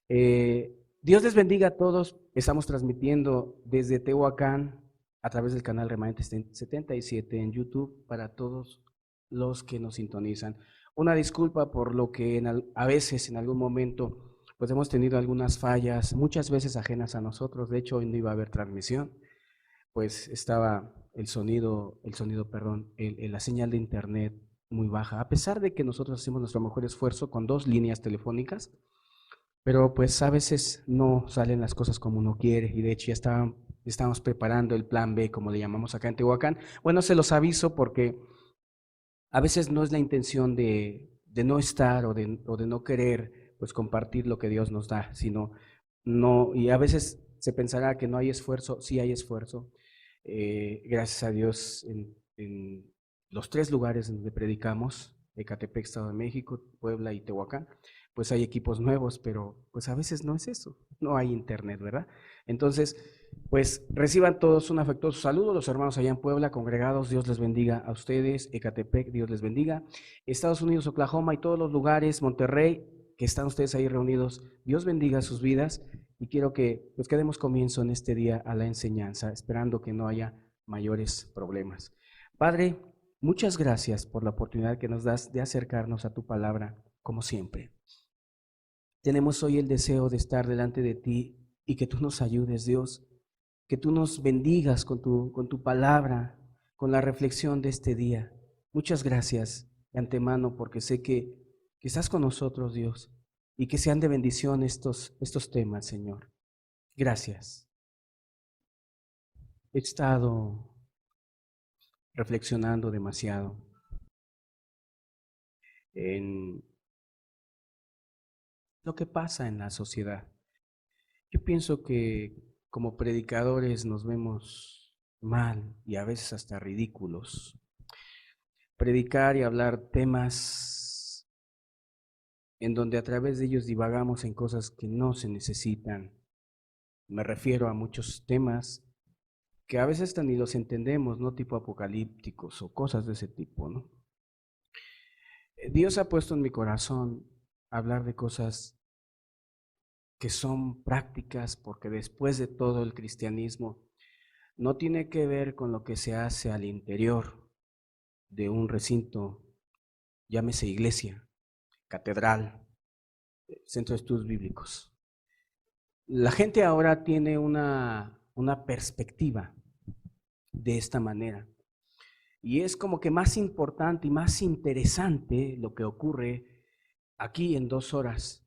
Dios les bendiga a todos. Estamos transmitiendo desde Tehuacán a través del canal Remanente 77 en YouTube para todos los que nos sintonizan. Una disculpa por lo que a veces, en algún momento, pues hemos tenido algunas fallas, muchas veces ajenas a nosotros. De hecho, hoy no iba a haber transmisión, pues estaba la señal de internet muy baja, a pesar de que nosotros hacemos nuestro mejor esfuerzo con 2 líneas telefónicas, pero pues a veces no salen las cosas como uno quiere, y de hecho estamos preparando el plan B, como le llamamos acá en Tehuacán. Bueno, se los aviso porque a veces no es la intención de no estar o de no querer pues compartir lo que Dios nos da, sino no, y a veces se pensará que no hay esfuerzo. Sí hay esfuerzo. Gracias a Dios en los 3 lugares donde predicamos, Ecatepec, Estado de México, Puebla y Tehuacán, pues hay equipos nuevos, pero pues a veces no es eso, no hay internet, ¿verdad? Entonces, pues reciban todos un afectuoso saludo, los hermanos allá en Puebla, congregados, Dios les bendiga a ustedes, Ecatepec, Dios les bendiga, Estados Unidos, Oklahoma y todos los lugares, Monterrey, que están ustedes ahí reunidos, Dios bendiga sus vidas, y quiero que pues demos comienzo en este día a la enseñanza, esperando que no haya mayores problemas. Padre, muchas gracias por la oportunidad que nos das de acercarnos a tu palabra, como siempre. Tenemos hoy el deseo de estar delante de ti y que tú nos ayudes, Dios, que tú nos bendigas con tu palabra, con la reflexión de este día. Muchas gracias de antemano porque sé que estás con nosotros, Dios, y que sean de bendición estos temas, Señor. Gracias. He estado reflexionando demasiado en lo que pasa en la sociedad. Yo pienso que como predicadores nos vemos mal y a veces hasta ridículos. Predicar y hablar temas en donde a través de ellos divagamos en cosas que no se necesitan. Me refiero a muchos temas que a veces hasta ni los entendemos, ¿no? Tipo apocalípticos o cosas de ese tipo, ¿no? Dios ha puesto en mi corazón hablar de cosas que son prácticas, porque después de todo el cristianismo no tiene que ver con lo que se hace al interior de un recinto, llámese iglesia, catedral, centro de estudios bíblicos. La gente ahora tiene una perspectiva de esta manera, y es como que más importante y más interesante lo que ocurre aquí en 2 horas.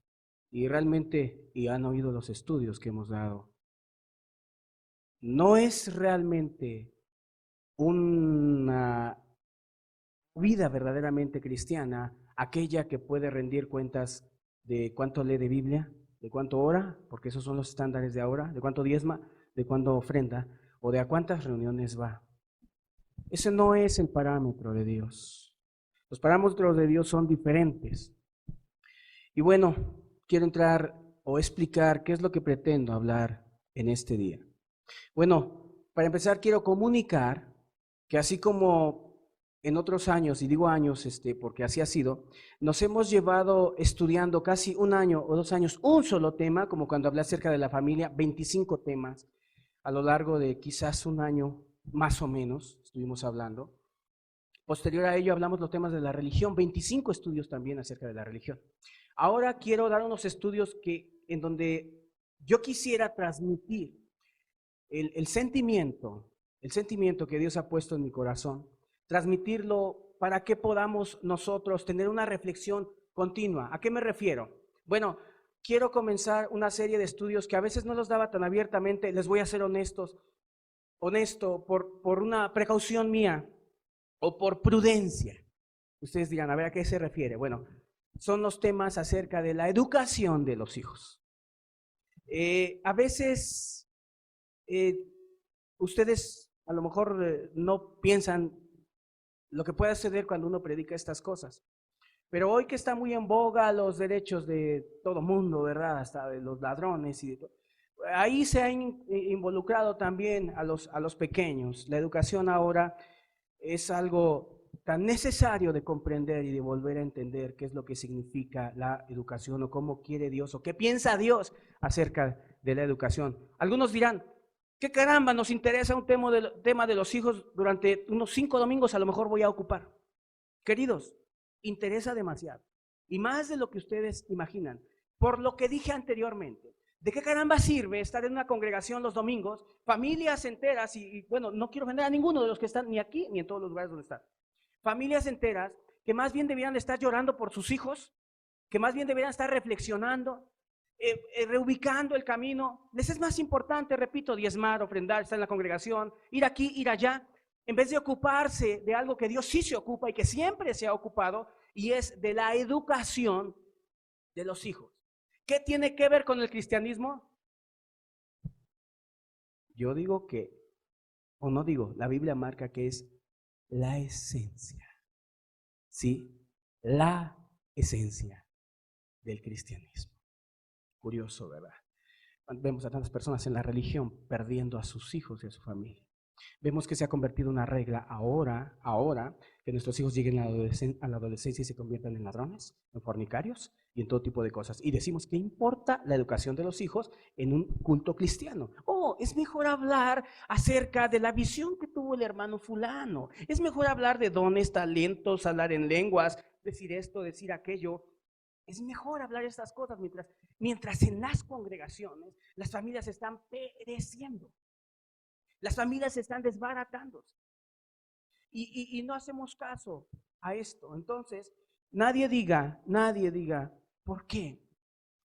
Y realmente, y han oído los estudios que hemos dado, no es realmente una vida verdaderamente cristiana aquella que puede rendir cuentas de cuánto lee de Biblia, de cuánto ora, porque esos son los estándares de ahora, de cuánto diezma, de cuánto ofrenda, o de a cuántas reuniones va. Ese no es el parámetro de Dios. Los parámetros de Dios son diferentes. Y bueno, quiero entrar o explicar qué es lo que pretendo hablar en este día. Bueno, para empezar quiero comunicar que así como en otros años, y digo años porque así ha sido, nos hemos llevado estudiando casi un año o 2 años un solo tema, como cuando hablé acerca de la familia, 25 temas a lo largo de quizás un año más o menos estuvimos hablando. Posterior a ello hablamos los temas de la religión, 25 estudios también acerca de la religión. Ahora quiero dar unos estudios en donde yo quisiera transmitir el sentimiento que Dios ha puesto en mi corazón, transmitirlo para que podamos nosotros tener una reflexión continua. ¿A qué me refiero? Bueno, quiero comenzar una serie de estudios que a veces no los daba tan abiertamente, les voy a ser honesto, por una precaución mía o por prudencia. Ustedes dirán, a ver, ¿a qué se refiere? Bueno, son los temas acerca de la educación de los hijos. A veces eh, ustedes a lo mejor no piensan lo que puede suceder cuando uno predica estas cosas, pero hoy que está muy en boga los derechos de todo mundo, ¿verdad? Hasta de los ladrones y de todo. Ahí se ha involucrado también a los pequeños. La educación ahora es algo tan necesario de comprender y de volver a entender qué es lo que significa la educación o cómo quiere Dios o qué piensa Dios acerca de la educación. Algunos dirán, ¿qué caramba nos interesa un tema de los hijos durante unos 5 domingos? A lo mejor voy a ocupar. Queridos, interesa demasiado y más de lo que ustedes imaginan. Por lo que dije anteriormente, ¿de qué caramba sirve estar en una congregación los domingos, familias enteras y bueno, no quiero ofender a ninguno de los que están ni aquí ni en todos los lugares donde están? Familias enteras que más bien deberían estar llorando por sus hijos, que más bien deberían estar reflexionando, reubicando el camino. Les es más importante, repito, diezmar, ofrendar, estar en la congregación, ir aquí, ir allá, en vez de ocuparse de algo que Dios sí se ocupa y que siempre se ha ocupado, y es de la educación de los hijos. ¿Qué tiene que ver con el cristianismo? Yo digo que, o no digo, la Biblia marca que es la esencia, ¿sí? La esencia del cristianismo. Curioso, ¿verdad? Vemos a tantas personas en la religión perdiendo a sus hijos y a su familia. Vemos que se ha convertido en una regla ahora que nuestros hijos lleguen a la adolescencia y se conviertan en ladrones, en fornicarios y en todo tipo de cosas. Y decimos, ¿qué importa la educación de los hijos en un culto cristiano? Oh, es mejor hablar acerca de la visión que tuvo el hermano fulano. Es mejor hablar de dones, talentos, hablar en lenguas, decir esto, decir aquello. Es mejor hablar estas cosas mientras en las congregaciones las familias están pereciendo. Las familias se están desbaratándose y no hacemos caso a esto. Entonces, nadie diga, ¿por qué?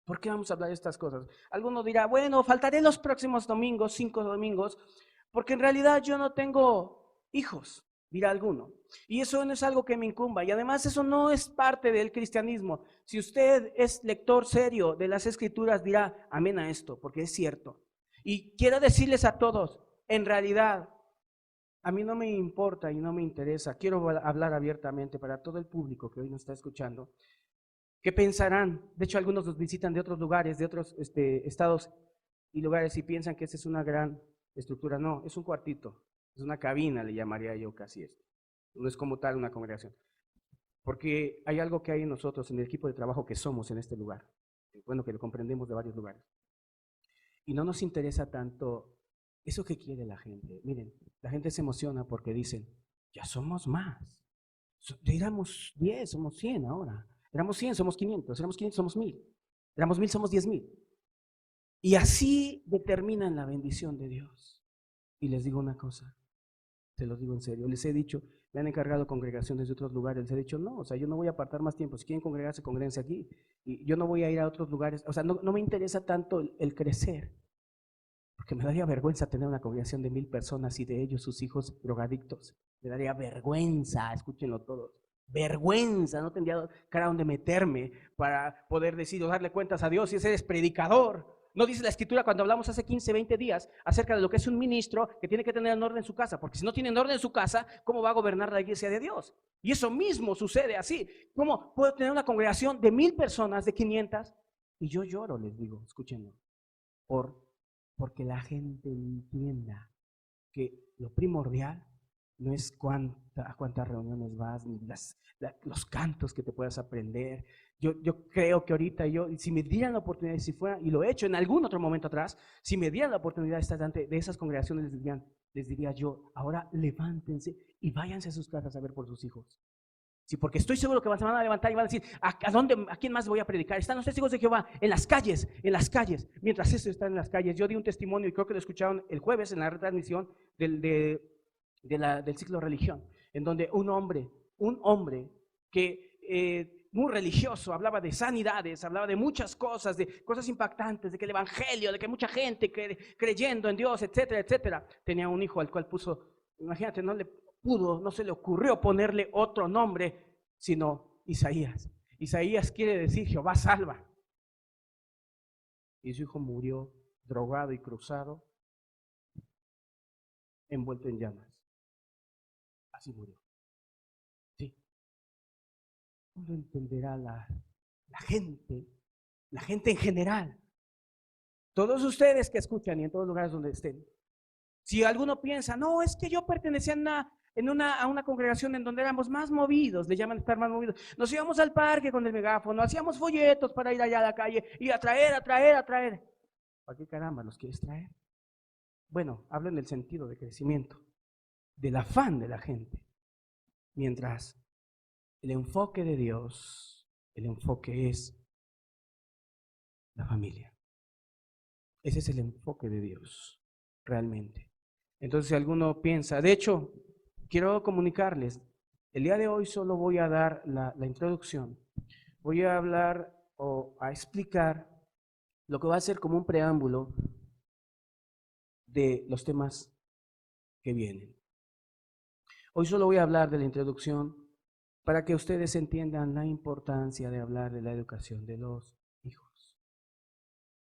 ¿Por qué vamos a hablar de estas cosas? Alguno dirá, bueno, faltaré los próximos domingos, 5 domingos, porque en realidad yo no tengo hijos, dirá alguno. Y eso no es algo que me incumba. Y además eso no es parte del cristianismo. Si usted es lector serio de las Escrituras, dirá amén a esto, porque es cierto. Y quiero decirles a todos, en realidad, a mí no me importa y no me interesa. Quiero hablar abiertamente para todo el público que hoy nos está escuchando. ¿Qué pensarán? De hecho, algunos nos visitan de otros lugares, de otros estados y lugares y piensan que esta es una gran estructura. No, es un cuartito, es una cabina, le llamaría yo casi esto. No es como tal una congregación. Porque hay algo que hay en nosotros, en el equipo de trabajo que somos en este lugar. Bueno, que lo comprendemos de varios lugares. Y no nos interesa tanto eso que quiere la gente. Miren, la gente se emociona porque dicen, ya somos más. Éramos 10, somos 100 ahora. Éramos 100, somos 500. Éramos 500, somos 1000. Éramos 1000, somos 10,000. Y así determinan la bendición de Dios. Y les digo una cosa, se los digo en serio, les he dicho, me han encargado congregaciones de otros lugares, les he dicho, no, o sea, yo no voy a apartar más tiempo, si quieren congregarse, congréguense aquí, y yo no voy a ir a otros lugares, o sea, no me interesa tanto el crecer, porque me daría vergüenza tener una congregación de 1000 personas y de ellos sus hijos drogadictos, me daría vergüenza, escúchenlo todos, vergüenza, no tendría cara donde meterme para poder decir o darle cuentas a Dios si ese eres predicador. No dice la Escritura cuando hablamos hace 15, 20 días acerca de lo que es un ministro que tiene que tener en orden su casa, porque si no tiene en orden su casa, ¿cómo va a gobernar la iglesia de Dios? Y eso mismo sucede así. ¿Cómo puedo tener una congregación de 1000 personas, de 500? Y yo lloro, les digo, escúchenlo, porque la gente entienda que lo primordial no es a cuántas reuniones vas, ni los cantos que te puedas aprender. Yo creo que ahorita si me dieran la oportunidad, si fuera, y lo he hecho en algún otro momento atrás, si me dieran la oportunidad de estar ante de esas congregaciones, les diría yo, ahora levántense y váyanse a sus casas a ver por sus hijos. Sí, porque estoy seguro que se van a levantar y van a decir, ¿a quién más voy a predicar? Están los testigos de Jehová en las calles. Mientras eso está en las calles, yo di un testimonio y creo que lo escucharon el jueves en la retransmisión del ciclo religión, en donde un hombre que muy religioso, hablaba de sanidades, hablaba de muchas cosas, de cosas impactantes, de que el evangelio, de que mucha gente creyendo en Dios, etcétera, etcétera. Tenía un hijo al cual puso, imagínate, no se le ocurrió ponerle otro nombre, sino Isaías. Isaías quiere decir Jehová salva. Y su hijo murió drogado y cruzado, envuelto en llamas. Así murió. Sí. ¿Cómo entenderá la gente en general? Todos ustedes que escuchan y en todos los lugares donde estén. Si alguno piensa, no, es que yo pertenecía a una congregación en donde éramos más movidos, le llaman estar más movidos. Nos íbamos al parque con el megáfono, hacíamos folletos para ir allá a la calle y atraer. ¿Para qué caramba los quieres traer? Bueno, hablo en el sentido de crecimiento, del afán de la gente. Mientras el enfoque de Dios, el enfoque es la familia. Ese es el enfoque de Dios, realmente. Entonces, si alguno piensa, de hecho, quiero comunicarles, el día de hoy solo voy a dar la introducción. Voy a hablar o a explicar lo que va a ser como un preámbulo de los temas que vienen. Hoy solo voy a hablar de la introducción para que ustedes entiendan la importancia de hablar de la educación de los hijos.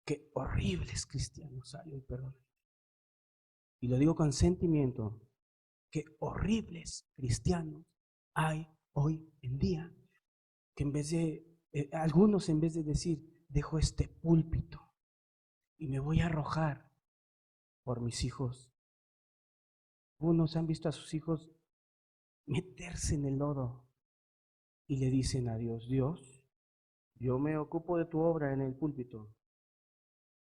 Qué horribles cristianos hay hoy, perdón. Y lo digo con sentimiento, qué horribles cristianos hay hoy en día, que en vez de, algunos en vez de decir, dejo este púlpito y me voy a arrojar por mis hijos. Unos han visto a sus hijos meterse en el lodo y le dicen a Dios, Dios, yo me ocupo de tu obra en el púlpito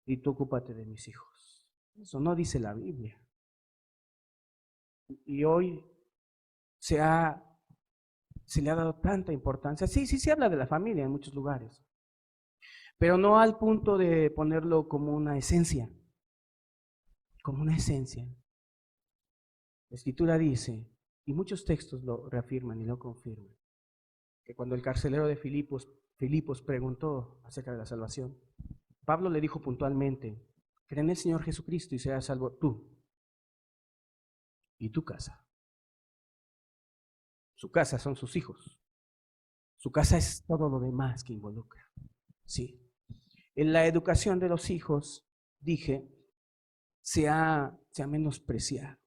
y tú ocúpate de mis hijos. Eso no dice la Biblia. Y hoy se le ha dado tanta importancia. Sí, se habla de la familia en muchos lugares, pero no al punto de ponerlo como una esencia, como una esencia. La Escritura dice, y muchos textos lo reafirman y lo confirman, que cuando el carcelero de Filipos preguntó acerca de la salvación, Pablo le dijo puntualmente, cree en el Señor Jesucristo y serás salvo tú y tu casa. Su casa son sus hijos. Su casa es todo lo demás que involucra. Sí. En la educación de los hijos, dije, se ha menospreciado.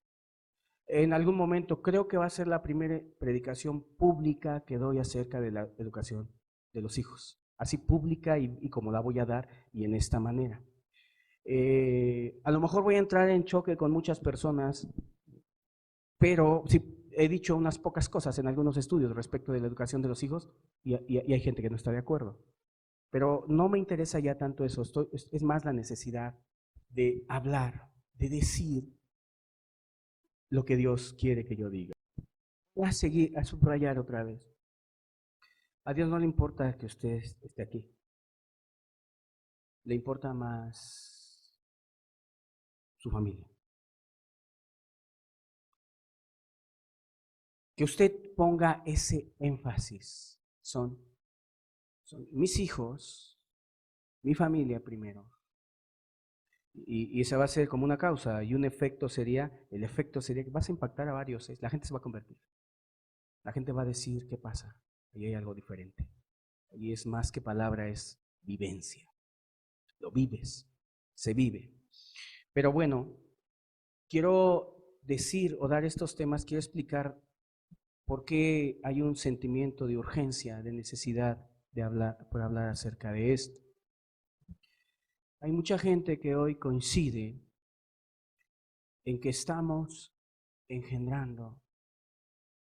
En algún momento creo que va a ser la primera predicación pública que doy acerca de la educación de los hijos. Así pública y como la voy a dar y en esta manera. A lo mejor voy a entrar en choque con muchas personas, pero sí, he dicho unas pocas cosas en algunos estudios respecto de la educación de los hijos y hay gente que no está de acuerdo. Pero no me interesa ya tanto eso, es más la necesidad de hablar, de decir lo que Dios quiere que yo diga. Voy a seguir, a subrayar otra vez. A Dios no le importa que usted esté aquí. Le importa más su familia. Que usted ponga ese énfasis. Son mis hijos, mi familia primero. Y esa va a ser como una causa y un efecto sería, el efecto sería que vas a impactar a varios, la gente se va a convertir. La gente va a decir, ¿qué pasa? Ahí hay algo diferente. Ahí es más que palabra, es vivencia. Lo vives, se vive. Pero bueno, quiero decir o dar estos temas, quiero explicar por qué hay un sentimiento de urgencia, de necesidad de hablar acerca de esto. Hay mucha gente que hoy coincide en que estamos engendrando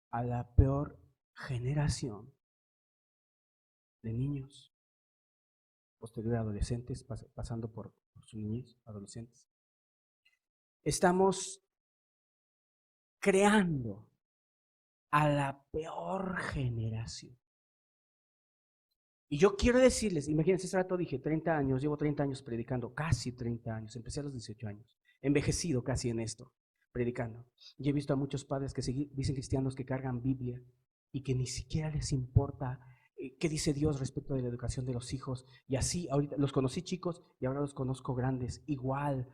a la peor generación de niños, posterior a adolescentes, pasando por su niñez, adolescentes. Estamos creando a la peor generación. Y yo quiero decirles, imagínense, hace rato dije 30 años, llevo 30 años predicando, casi 30 años, empecé a los 18 años, envejecido casi en esto, predicando. Y he visto a muchos padres que dicen cristianos que cargan Biblia y que ni siquiera les importa qué dice Dios respecto de la educación de los hijos. Y así, ahorita los conocí chicos y ahora los conozco grandes, igual,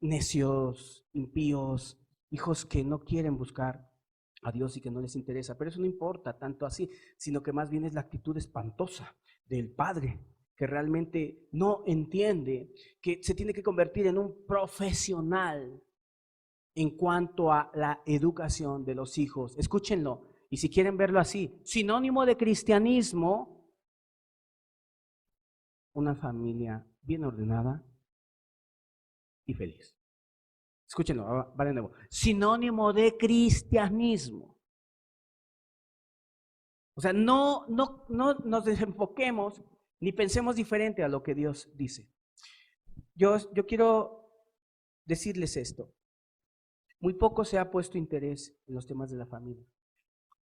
necios, impíos, hijos que no quieren buscar a Dios y que no les interesa, pero eso no importa tanto así, sino que más bien es la actitud espantosa del padre, que realmente no entiende que se tiene que convertir en un profesional en cuanto a la educación de los hijos. Escúchenlo, y si quieren verlo así, sinónimo de cristianismo, una familia bien ordenada y feliz. Escúchenlo, va de nuevo. Sinónimo de cristianismo. O sea, no nos desenfoquemos ni pensemos diferente a lo que Dios dice. Yo quiero decirles esto. Muy poco se ha puesto interés en los temas de la familia,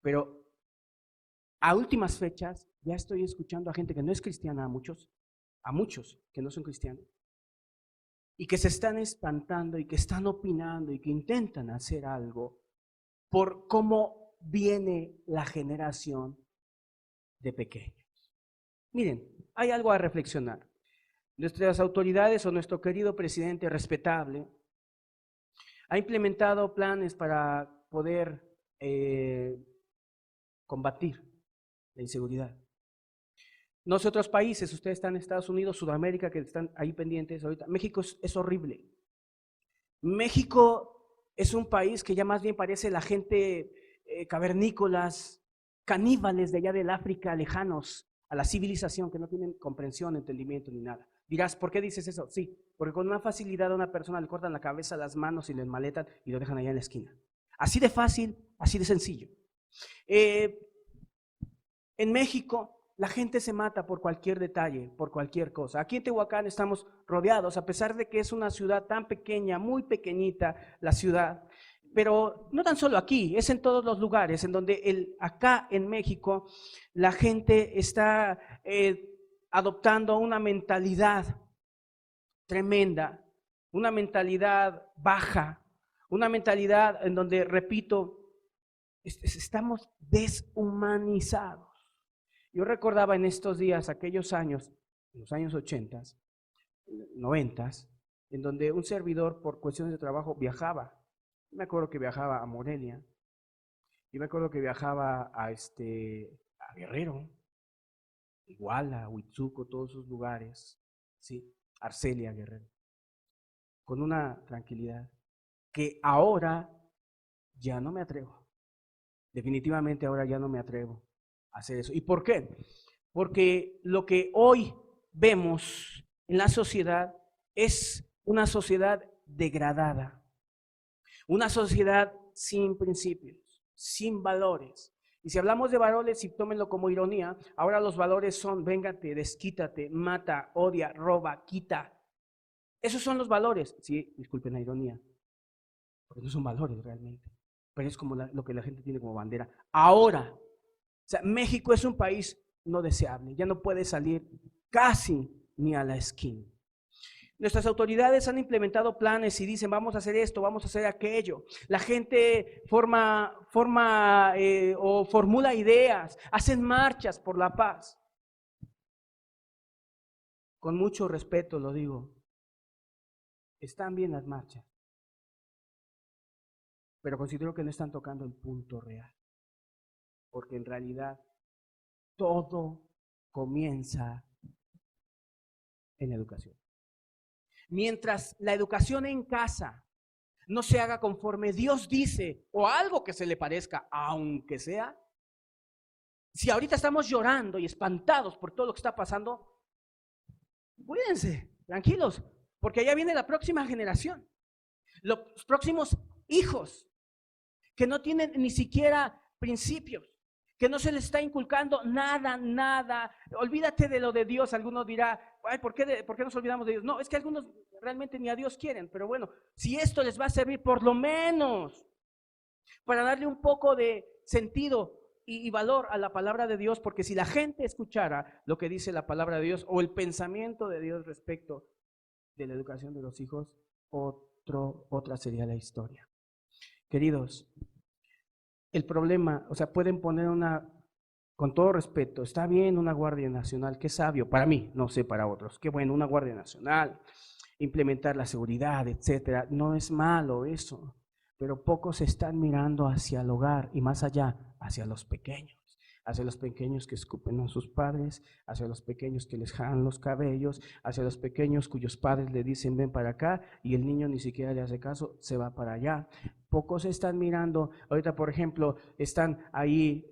pero a últimas fechas ya estoy escuchando a gente que no es cristiana, a muchos que no son cristianos, y que se están espantando y que están opinando y que intentan hacer algo por cómo viene la generación de pequeños. Miren, hay algo a reflexionar. Nuestras autoridades o nuestro querido presidente respetable ha implementado planes para poder combatir la inseguridad. Otros países, ustedes están en Estados Unidos, Sudamérica, que están ahí pendientes ahorita. México es horrible. México es un país que ya más bien parece la gente cavernícolas, caníbales de allá del África, lejanos a la civilización, que no tienen comprensión, entendimiento ni nada. Dirás, ¿por qué dices eso? Sí, porque con una facilidad a una persona le cortan la cabeza, las manos y le enmaletan y lo dejan allá en la esquina. Así de fácil, así de sencillo. En México la gente se mata por cualquier detalle, por cualquier cosa. Aquí en Tehuacán estamos rodeados, a pesar de que es una ciudad tan pequeña, muy pequeñita la ciudad, pero no tan solo aquí, es en todos los lugares en donde acá en México la gente está adoptando una mentalidad tremenda, una mentalidad baja, una mentalidad en donde, repito, estamos deshumanizados. Yo recordaba en estos días, aquellos años, en los años 80, 90, en donde un servidor por cuestiones de trabajo viajaba. Me acuerdo que viajaba a Morelia, y me acuerdo que viajaba a Guerrero, Iguala, Huitzuco, todos esos lugares, ¿sí? Arcelia, Guerrero, con una tranquilidad que ahora ya no me atrevo. Definitivamente ahora ya no me atrevo a hacer eso. ¿Y por qué? Porque lo que hoy vemos en la sociedad es una sociedad degradada, una sociedad sin principios, sin valores. Y si hablamos de valores, y tómenlo como ironía, ahora los valores son: véngate, desquítate, mata, odia, roba, quita. Esos son los valores. Sí, disculpen la ironía, porque no son valores realmente, pero es como lo que la gente tiene como bandera. Ahora, o sea, México es un país no deseable, ya no puede salir casi ni a la esquina. Nuestras autoridades han implementado planes y dicen: vamos a hacer esto, vamos a hacer aquello. La gente forma o formula ideas, hacen marchas por la paz. Con mucho respeto lo digo, están bien las marchas, pero considero que no están tocando el punto real, porque en realidad todo comienza en la educación. Mientras la educación en casa no se haga conforme Dios dice, o algo que se le parezca, aunque sea, si ahorita estamos llorando y espantados por todo lo que está pasando, cuídense, tranquilos, porque allá viene la próxima generación, los próximos hijos que no tienen ni siquiera principios, que no se les está inculcando nada. Olvídate de lo de Dios. Algunos dirán: ay, ¿por qué nos olvidamos de Dios? No, es que algunos realmente ni a Dios quieren, pero bueno, si esto les va a servir por lo menos para darle un poco de sentido y valor a la palabra de Dios, porque si la gente escuchara lo que dice la palabra de Dios o el pensamiento de Dios respecto de la educación de los hijos, otra sería la historia. Queridos, el problema, o sea, pueden poner con todo respeto, está bien una Guardia Nacional, qué sabio, para mí, no sé para otros, qué bueno, una Guardia Nacional, implementar la seguridad, etcétera, no es malo eso, pero pocos están mirando hacia el hogar y más allá, hacia los pequeños que escupen a sus padres, hacia los pequeños que les jalan los cabellos, hacia los pequeños cuyos padres le dicen ven para acá y el niño ni siquiera le hace caso, se va para allá. Pocos están mirando, ahorita por ejemplo, están ahí,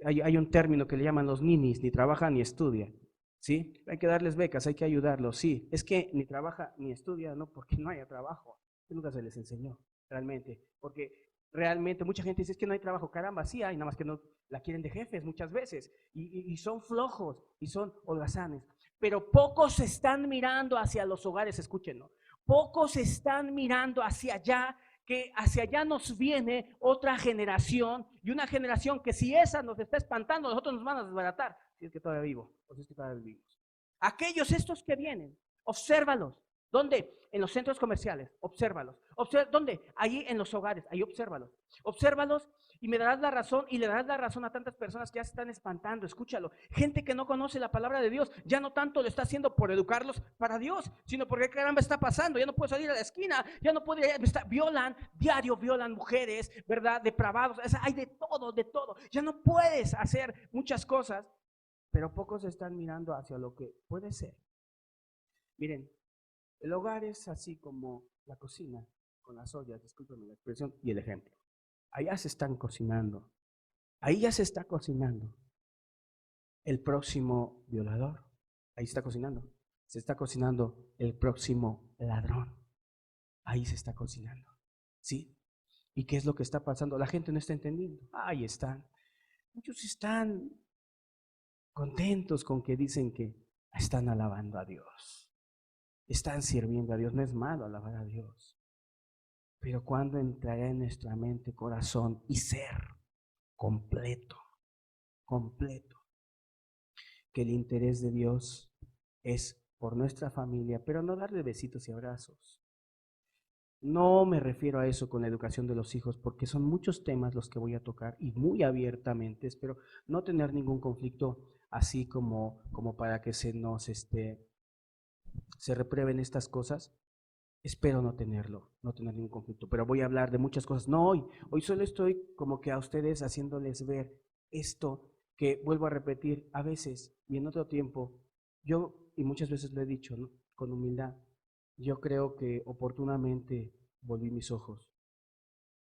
hay un término que le llaman los ninis, ni trabajan ni estudian. ¿Sí? Hay que darles becas, hay que ayudarlos, sí. Es que ni trabaja ni estudia, no porque no haya trabajo. Nunca se les enseñó, realmente, porque realmente mucha gente dice, es que no hay trabajo, caramba, sí hay, nada más que no la quieren de jefes muchas veces, y son flojos, y son holgazanes, pero pocos están mirando hacia los hogares, escúchenlo, pocos están mirando hacia allá, que hacia allá nos viene otra generación, y una generación que si esa nos está espantando, nosotros nos van a desbaratar, si es que todavía vivo, o si es que todavía vivimos. Aquellos estos que vienen, obsérvalos. ¿Dónde? En los centros comerciales, obsérvalos. ¿Dónde? Allí en los hogares, ahí obsérvalos. Obsérvalos y me darás la razón y le darás la razón a tantas personas que ya se están espantando. Escúchalo. Gente que no conoce la palabra de Dios, ya no tanto lo está haciendo por educarlos para Dios, sino porque caramba está pasando. Ya no puede salir a la esquina, ya no puede, violan, diario violan mujeres, ¿verdad? Depravados, o sea, hay de todo, de todo. Ya no puedes hacer muchas cosas, pero pocos están mirando hacia lo que puede ser. Miren, el hogar es así como la cocina, con las ollas, discúlpenme la expresión, y el ejemplo. Allá se están cocinando, ahí ya se está cocinando el próximo violador, ahí se está cocinando el próximo ladrón, ahí se está cocinando, ¿sí? ¿Y qué es lo que está pasando? La gente no está entendiendo, ahí están. Muchos están contentos con que dicen que están alabando a Dios, están sirviendo a Dios, no es malo alabar a Dios. Pero cuando entrará en nuestra mente, corazón y ser completo, completo, que el interés de Dios es por nuestra familia, pero no darle besitos y abrazos. No me refiero a eso con la educación de los hijos, porque son muchos temas los que voy a tocar y muy abiertamente. Espero no tener ningún conflicto así como para que se reprueben estas cosas. Espero no tenerlo, no tener ningún conflicto, pero voy a hablar de muchas cosas. No hoy solo estoy como que a ustedes haciéndoles ver esto que vuelvo a repetir a veces y en otro tiempo. Yo, y muchas veces lo he dicho, ¿no? Con humildad, yo creo que oportunamente volví mis ojos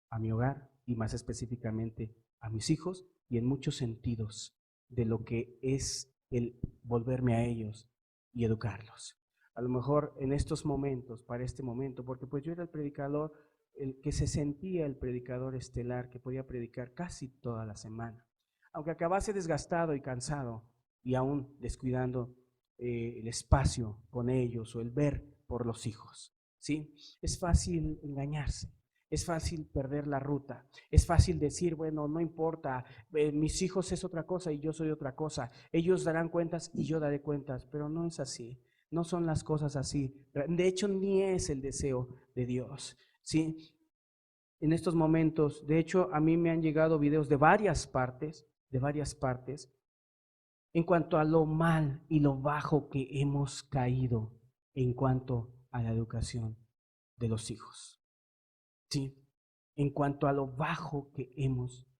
a mi hogar y más específicamente a mis hijos y en muchos sentidos de lo que es el volverme a ellos y educarlos. A lo mejor en estos momentos, para este momento, porque pues yo era el predicador, el que se sentía el predicador estelar, que podía predicar casi toda la semana. Aunque acabase desgastado y cansado y aún descuidando el espacio con ellos o el ver por los hijos, ¿sí? Es fácil engañarse. Es fácil perder la ruta, es fácil decir, bueno, no importa, mis hijos es otra cosa y yo soy otra cosa, ellos darán cuentas y yo daré cuentas, pero no es así, no son las cosas así, de hecho ni es el deseo de Dios, ¿sí? En estos momentos, de hecho a mí me han llegado videos de varias partes, en cuanto a lo mal y lo bajo que hemos caído en cuanto a la educación de los hijos. Sí, en cuanto a lo bajo que hemos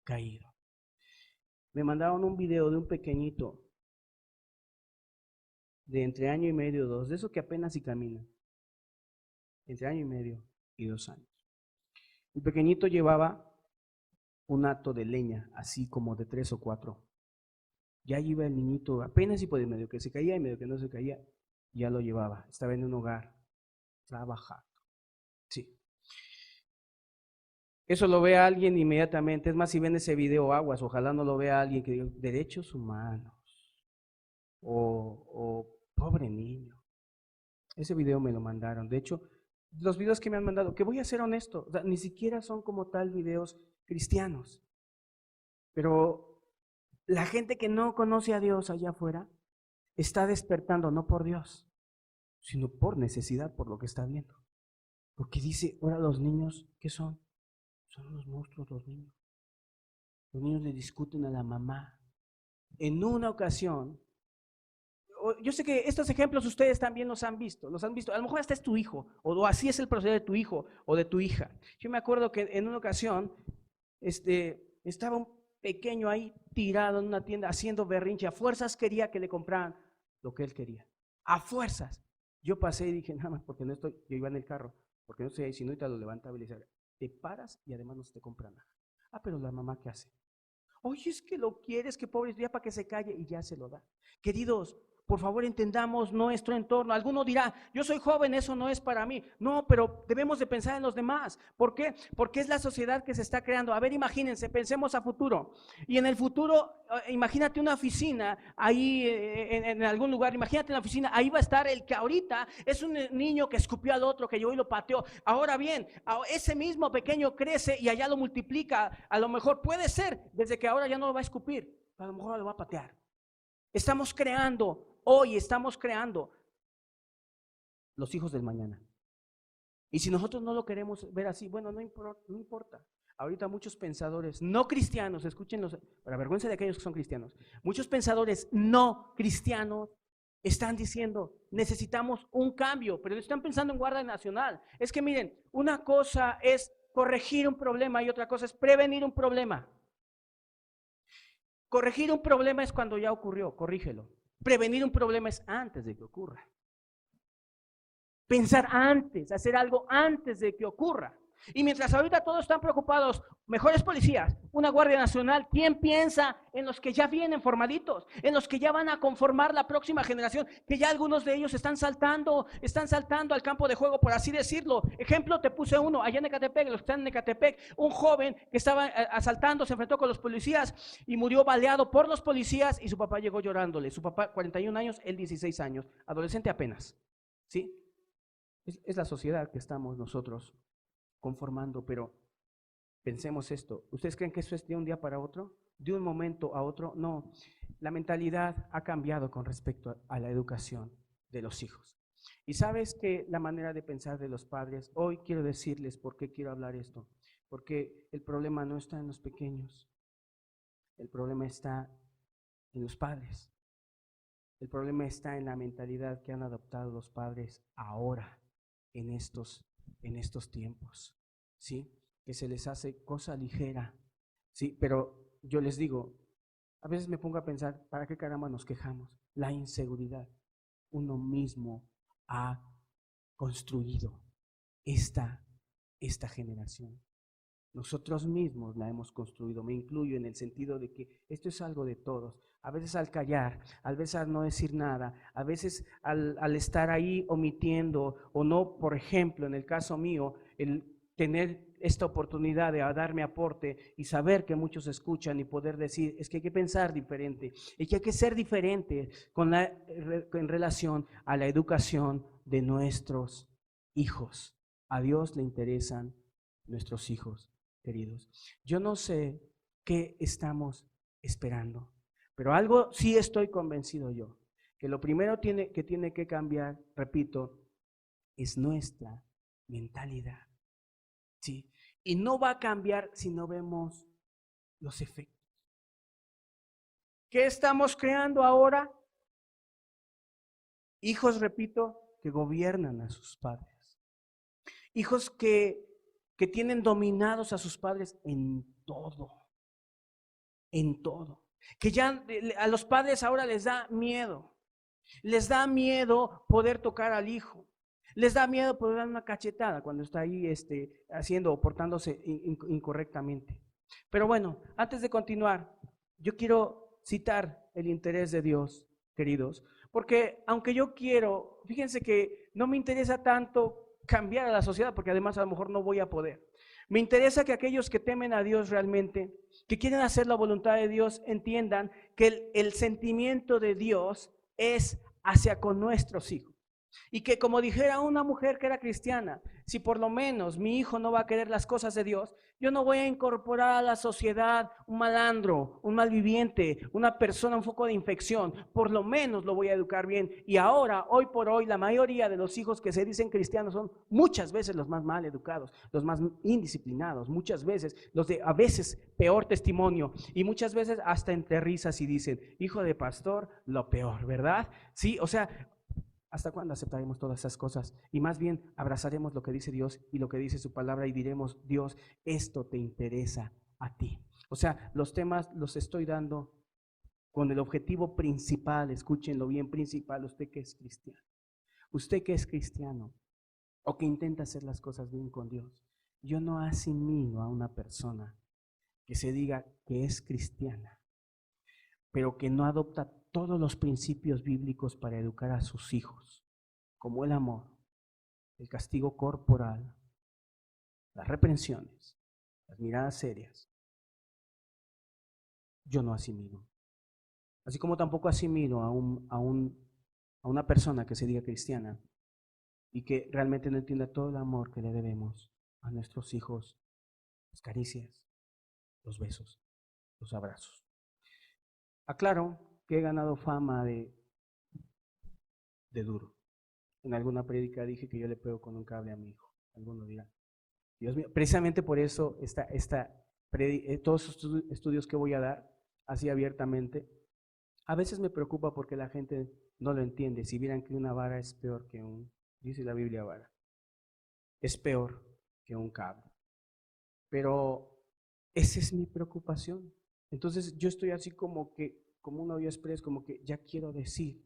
caído. Me mandaron un video de un pequeñito de entre año y medio, 2, de eso que apenas si camina, entre año y medio y 2 años. El pequeñito llevaba un hato de leña, así como de 3 o 4. Ya iba el niñito, apenas si podía, medio que se caía y medio que no se caía, ya lo llevaba. Estaba en un hogar, trabajando. Sí. Eso lo ve alguien inmediatamente. Es más, si ven ese video, aguas, ojalá no lo vea alguien que diga derechos humanos o pobre niño. Ese video me lo mandaron. De hecho, los videos que me han mandado, que voy a ser honesto, o sea, ni siquiera son como tal videos cristianos. Pero la gente que no conoce a Dios allá afuera está despertando no por Dios, sino por necesidad, por lo que está viendo. Porque dice, ahora los niños, ¿qué son? Son unos monstruos los niños. Los niños le discuten a la mamá. En una ocasión, yo sé que estos ejemplos ustedes también los han visto, a lo mejor hasta es tu hijo, o así es el proceder de tu hijo o de tu hija. Yo me acuerdo que en una ocasión, estaba un pequeño ahí tirado en una tienda haciendo berrinche, a fuerzas quería que le compraran lo que él quería, a fuerzas. Yo pasé y dije, nada más porque no estoy, yo iba en el carro, porque no estoy ahí, si no te lo levantaba y le decía, te paras y además no se te compra nada. Ah, pero la mamá, ¿qué hace? Oye, es que lo quieres, que pobre, ya para que se calle y ya se lo da. Queridos, Por favor, entendamos nuestro entorno. Alguno dirá, yo soy joven, eso no es para mí. No, pero debemos de pensar en los demás. ¿Por qué? Porque es la sociedad que se está creando. A ver, imagínense, pensemos a futuro. Y en el futuro, imagínate una oficina ahí en algún lugar, imagínate una oficina, ahí va a estar el que ahorita es un niño que escupió al otro, que llegó y lo pateó. Ahora bien, ese mismo pequeño crece y allá lo multiplica. A lo mejor puede ser, desde que ahora ya no lo va a escupir, a lo mejor lo va a patear. Estamos creando, hoy estamos creando los hijos del mañana. Y si nosotros no lo queremos ver así, bueno, no importa. Ahorita muchos pensadores no cristianos, escúchenlos, para vergüenza de aquellos que son cristianos, muchos pensadores no cristianos están diciendo, necesitamos un cambio, pero están pensando en Guardia Nacional. Es que miren, una cosa es corregir un problema y otra cosa es prevenir un problema. Corregir un problema es cuando ya ocurrió, corrígelo. Prevenir un problema es antes de que ocurra. Pensar antes, hacer algo antes de que ocurra. Y mientras ahorita todos están preocupados, mejores policías, una Guardia Nacional, ¿quién piensa en los que ya vienen formaditos? En los que ya van a conformar la próxima generación, que ya algunos de ellos están saltando al campo de juego, por así decirlo. Ejemplo, te puse uno, allá en Ecatepec, los que están en Ecatepec, un joven que estaba asaltando, se enfrentó con los policías y murió baleado por los policías y su papá llegó llorándole. Su papá, 41 años, él 16 años, adolescente apenas, ¿sí? Es la sociedad que estamos nosotros conformando, pero pensemos esto. ¿Ustedes creen que eso es de un día para otro? ¿De un momento a otro? No. La mentalidad ha cambiado con respecto a la educación de los hijos. Y sabes que la manera de pensar de los padres, hoy quiero decirles por qué quiero hablar esto. Porque el problema no está en los pequeños, el problema está en los padres. El problema está en la mentalidad que han adoptado los padres ahora, en estos tiempos, ¿sí? Que se les hace cosa ligera, ¿sí? Pero yo les digo, a veces me pongo a pensar, ¿para qué caramba nos quejamos? La inseguridad. Uno mismo ha construido esta generación. Nosotros mismos la hemos construido, me incluyo en el sentido de que esto es algo de todos. A veces al callar, a veces al no decir nada, a veces al estar ahí omitiendo o no, por ejemplo, en el caso mío, el tener esta oportunidad de darme aporte y saber que muchos escuchan y poder decir, es que hay que pensar diferente y que hay que ser diferente en relación a la educación de nuestros hijos. A Dios le interesan nuestros hijos queridos. Yo no sé qué estamos esperando, pero algo sí estoy convencido yo, que lo primero que tiene que cambiar, repito, es nuestra mentalidad, ¿sí? Y no va a cambiar si no vemos los efectos. ¿Qué estamos creando ahora? Hijos, repito, que gobiernan a sus padres. Hijos que tienen dominados a sus padres en todo. En todo. Que ya a los padres ahora les da miedo. Les da miedo poder tocar al hijo. Les da miedo poder dar una cachetada cuando está ahí haciendo o portándose incorrectamente. Pero bueno, antes de continuar, yo quiero citar el interés de Dios, queridos, porque aunque yo quiero, fíjense que no me interesa tanto cambiar a la sociedad, porque además a lo mejor no voy a poder. Me interesa que aquellos que temen a Dios realmente, que quieren hacer la voluntad de Dios, entiendan que el sentimiento de Dios es hacia con nuestros hijos. Y que como dijera una mujer que era cristiana, si por lo menos mi hijo no va a querer las cosas de Dios, yo no voy a incorporar a la sociedad un malandro, un malviviente, una persona, un foco de infección, por lo menos lo voy a educar bien. Y ahora, hoy por hoy, la mayoría de los hijos que se dicen cristianos son muchas veces los más mal educados, los más indisciplinados, muchas veces los de a veces peor testimonio y muchas veces hasta entre risas y dicen, hijo de pastor, lo peor, ¿verdad? Sí, o sea, ¿hasta cuándo aceptaremos todas esas cosas? Y más bien abrazaremos lo que dice Dios y lo que dice su palabra y diremos, Dios, esto te interesa a ti. O sea, los temas los estoy dando con el objetivo principal, escúchenlo bien, principal, usted que es cristiano. Usted que es cristiano o que intenta hacer las cosas bien con Dios. Yo no asimilo a una persona que se diga que es cristiana, pero que no adopta todos los principios bíblicos para educar a sus hijos, como el amor, el castigo corporal, las reprensiones, las miradas serias, yo no asimilo. Así como tampoco asimilo a una persona que se diga cristiana y que realmente no entienda todo el amor que le debemos a nuestros hijos, las caricias, los besos, los abrazos. Aclaro que he ganado fama de duro. En alguna prédica dije que yo le pego con un cable a mi hijo. Alguno dirá, Dios mío, precisamente por eso todos estos estudios que voy a dar, así abiertamente, a veces me preocupa porque la gente no lo entiende. Si vieran que una vara es peor que dice la Biblia vara, es peor que un cable. Pero esa es mi preocupación. Entonces yo estoy así como un audio express, como que ya quiero decir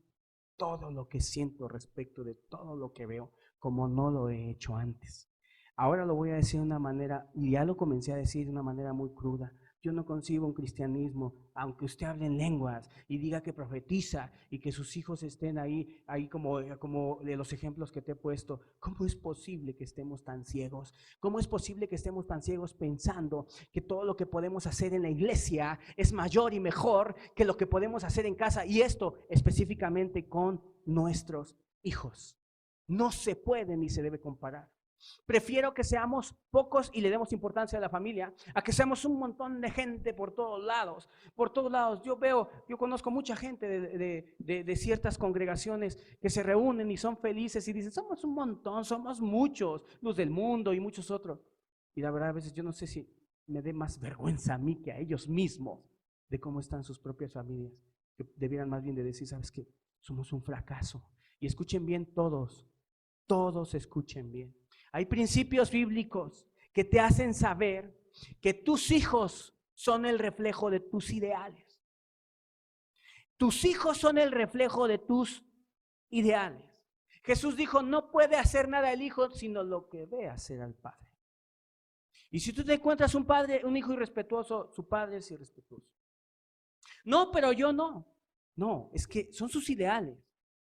todo lo que siento respecto de todo lo que veo, como no lo he hecho antes. Ahora lo voy a decir de una manera, y ya lo comencé a decir de una manera muy cruda. Yo no concibo un cristianismo, aunque usted hable en lenguas y diga que profetiza y que sus hijos estén ahí como de los ejemplos que te he puesto. ¿Cómo es posible que estemos tan ciegos? ¿Cómo es posible que estemos tan ciegos pensando que todo lo que podemos hacer en la iglesia es mayor y mejor que lo que podemos hacer en casa? Y esto específicamente con nuestros hijos. No se puede ni se debe comparar. Prefiero que seamos pocos y le demos importancia a la familia, a que seamos un montón de gente por todos lados. Por todos lados. Yo conozco mucha gente de ciertas congregaciones que se reúnen y son felices y dicen, somos un montón, somos muchos, Luz del Mundo y muchos otros. Y la verdad, a veces yo no sé si me dé más vergüenza a mí que a ellos mismos de cómo están sus propias familias, que debieran más bien de decir, ¿sabes qué? Somos un fracaso. Y escuchen bien todos escuchen bien. Hay principios bíblicos que te hacen saber que tus hijos son el reflejo de tus ideales. Tus hijos son el reflejo de tus ideales. Jesús dijo, no puede hacer nada el hijo sino lo que ve hacer al padre. Y si tú te encuentras un hijo irrespetuoso, su padre es irrespetuoso. No, pero yo no. No, es que son sus ideales.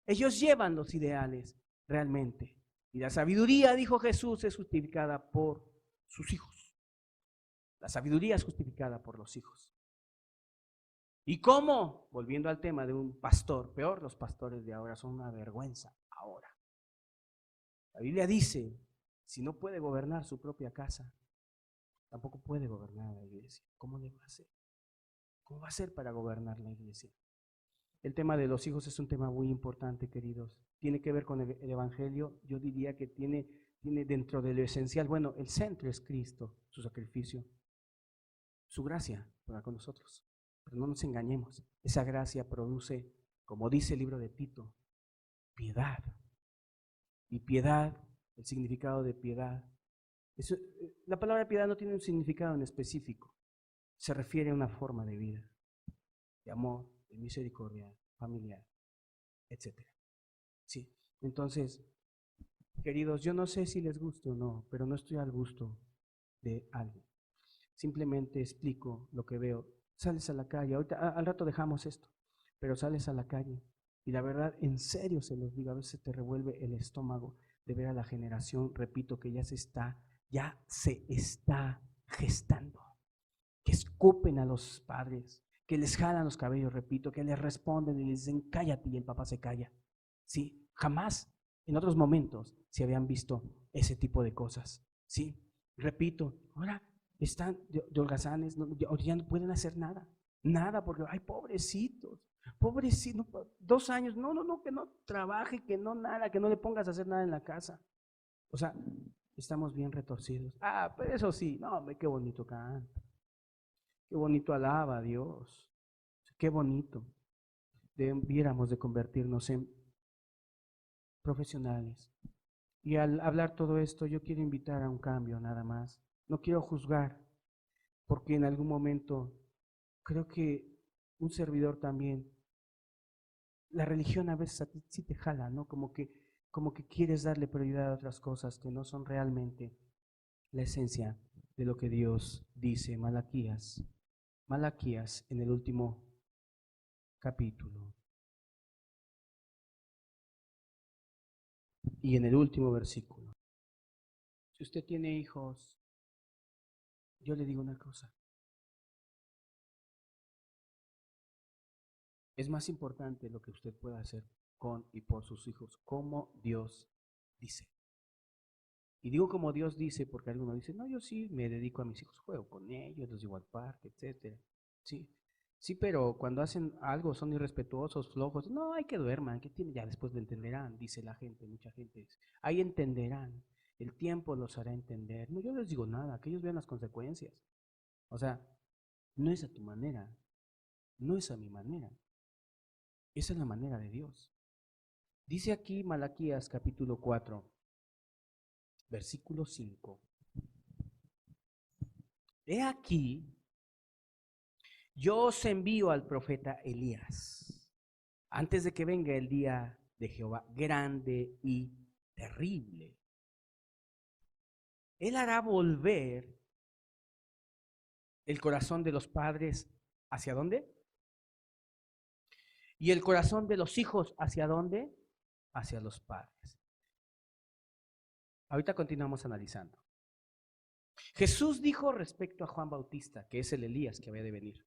Ellos llevan los ideales realmente. Y la sabiduría, dijo Jesús, es justificada por sus hijos. La sabiduría es justificada por los hijos. ¿Y cómo? Volviendo al tema de un pastor, peor, los pastores de ahora son una vergüenza ahora. La Biblia dice, si no puede gobernar su propia casa, tampoco puede gobernar la iglesia. ¿Cómo le va a hacer? ¿Cómo va a hacer para gobernar la iglesia? El tema de los hijos es un tema muy importante, queridos. Tiene que ver con el evangelio. Yo diría que tiene dentro de lo esencial, bueno, el centro es Cristo, su sacrificio, su gracia para con nosotros. Pero no nos engañemos, esa gracia produce, como dice el libro de Tito, piedad. Y piedad, el significado de piedad, la palabra piedad no tiene un significado en específico, se refiere a una forma de vida, de amor, de misericordia, familiar, etc. Sí, entonces, queridos, yo no sé si les gusta o no, pero no estoy al gusto de alguien. Simplemente explico lo que veo. Sales a la calle, ahorita, al rato dejamos esto, pero sales a la calle y la verdad, en serio se los digo, a veces te revuelve el estómago de ver a la generación, repito, que ya se está gestando, que escupen a los padres, que les jalan los cabellos, repito, que les responden y les dicen cállate y el papá se calla. Sí, jamás en otros momentos se habían visto ese tipo de cosas. Sí, repito, ahora están de holgazanes, ya no pueden hacer nada, porque ay, pobrecitos, 2 años, no, que no trabaje, que no nada, que no le pongas a hacer nada en la casa. O sea, estamos bien retorcidos. Pero eso sí, no, qué bonito canta, qué bonito alaba a Dios, qué bonito. Debiéramos de convertirnos en profesionales. Y al hablar todo esto, yo quiero invitar a un cambio nada más. No quiero juzgar, porque en algún momento creo que un servidor también, la religión a veces a ti sí te jala, ¿no? Como que quieres darle prioridad a otras cosas que no son realmente la esencia de lo que Dios dice. Malaquías en el último capítulo. Y en el último versículo, si usted tiene hijos, yo le digo una cosa. Es más importante lo que usted pueda hacer con y por sus hijos, como Dios dice. Y digo como Dios dice porque algunos dicen, no, yo sí me dedico a mis hijos, juego con ellos, los llevo al parque, etcétera. Sí, sí, pero cuando hacen algo son irrespetuosos, flojos. No, hay que duerman, que tiene, ya después lo entenderán, dice la gente, mucha gente dice. Ahí entenderán, el tiempo los hará entender. No, yo no les digo nada, que ellos vean las consecuencias. O sea, no es a tu manera, no es a mi manera, esa es la manera de Dios. Dice aquí Malaquías capítulo 4, versículo 5. He aquí, yo os envío al profeta Elías, antes de que venga el día de Jehová grande y terrible. Él hará volver el corazón de los padres ¿hacia dónde? Y el corazón de los hijos ¿hacia dónde? Hacia los padres. Ahorita continuamos analizando. Jesús dijo respecto a Juan Bautista, que es el Elías que había de venir.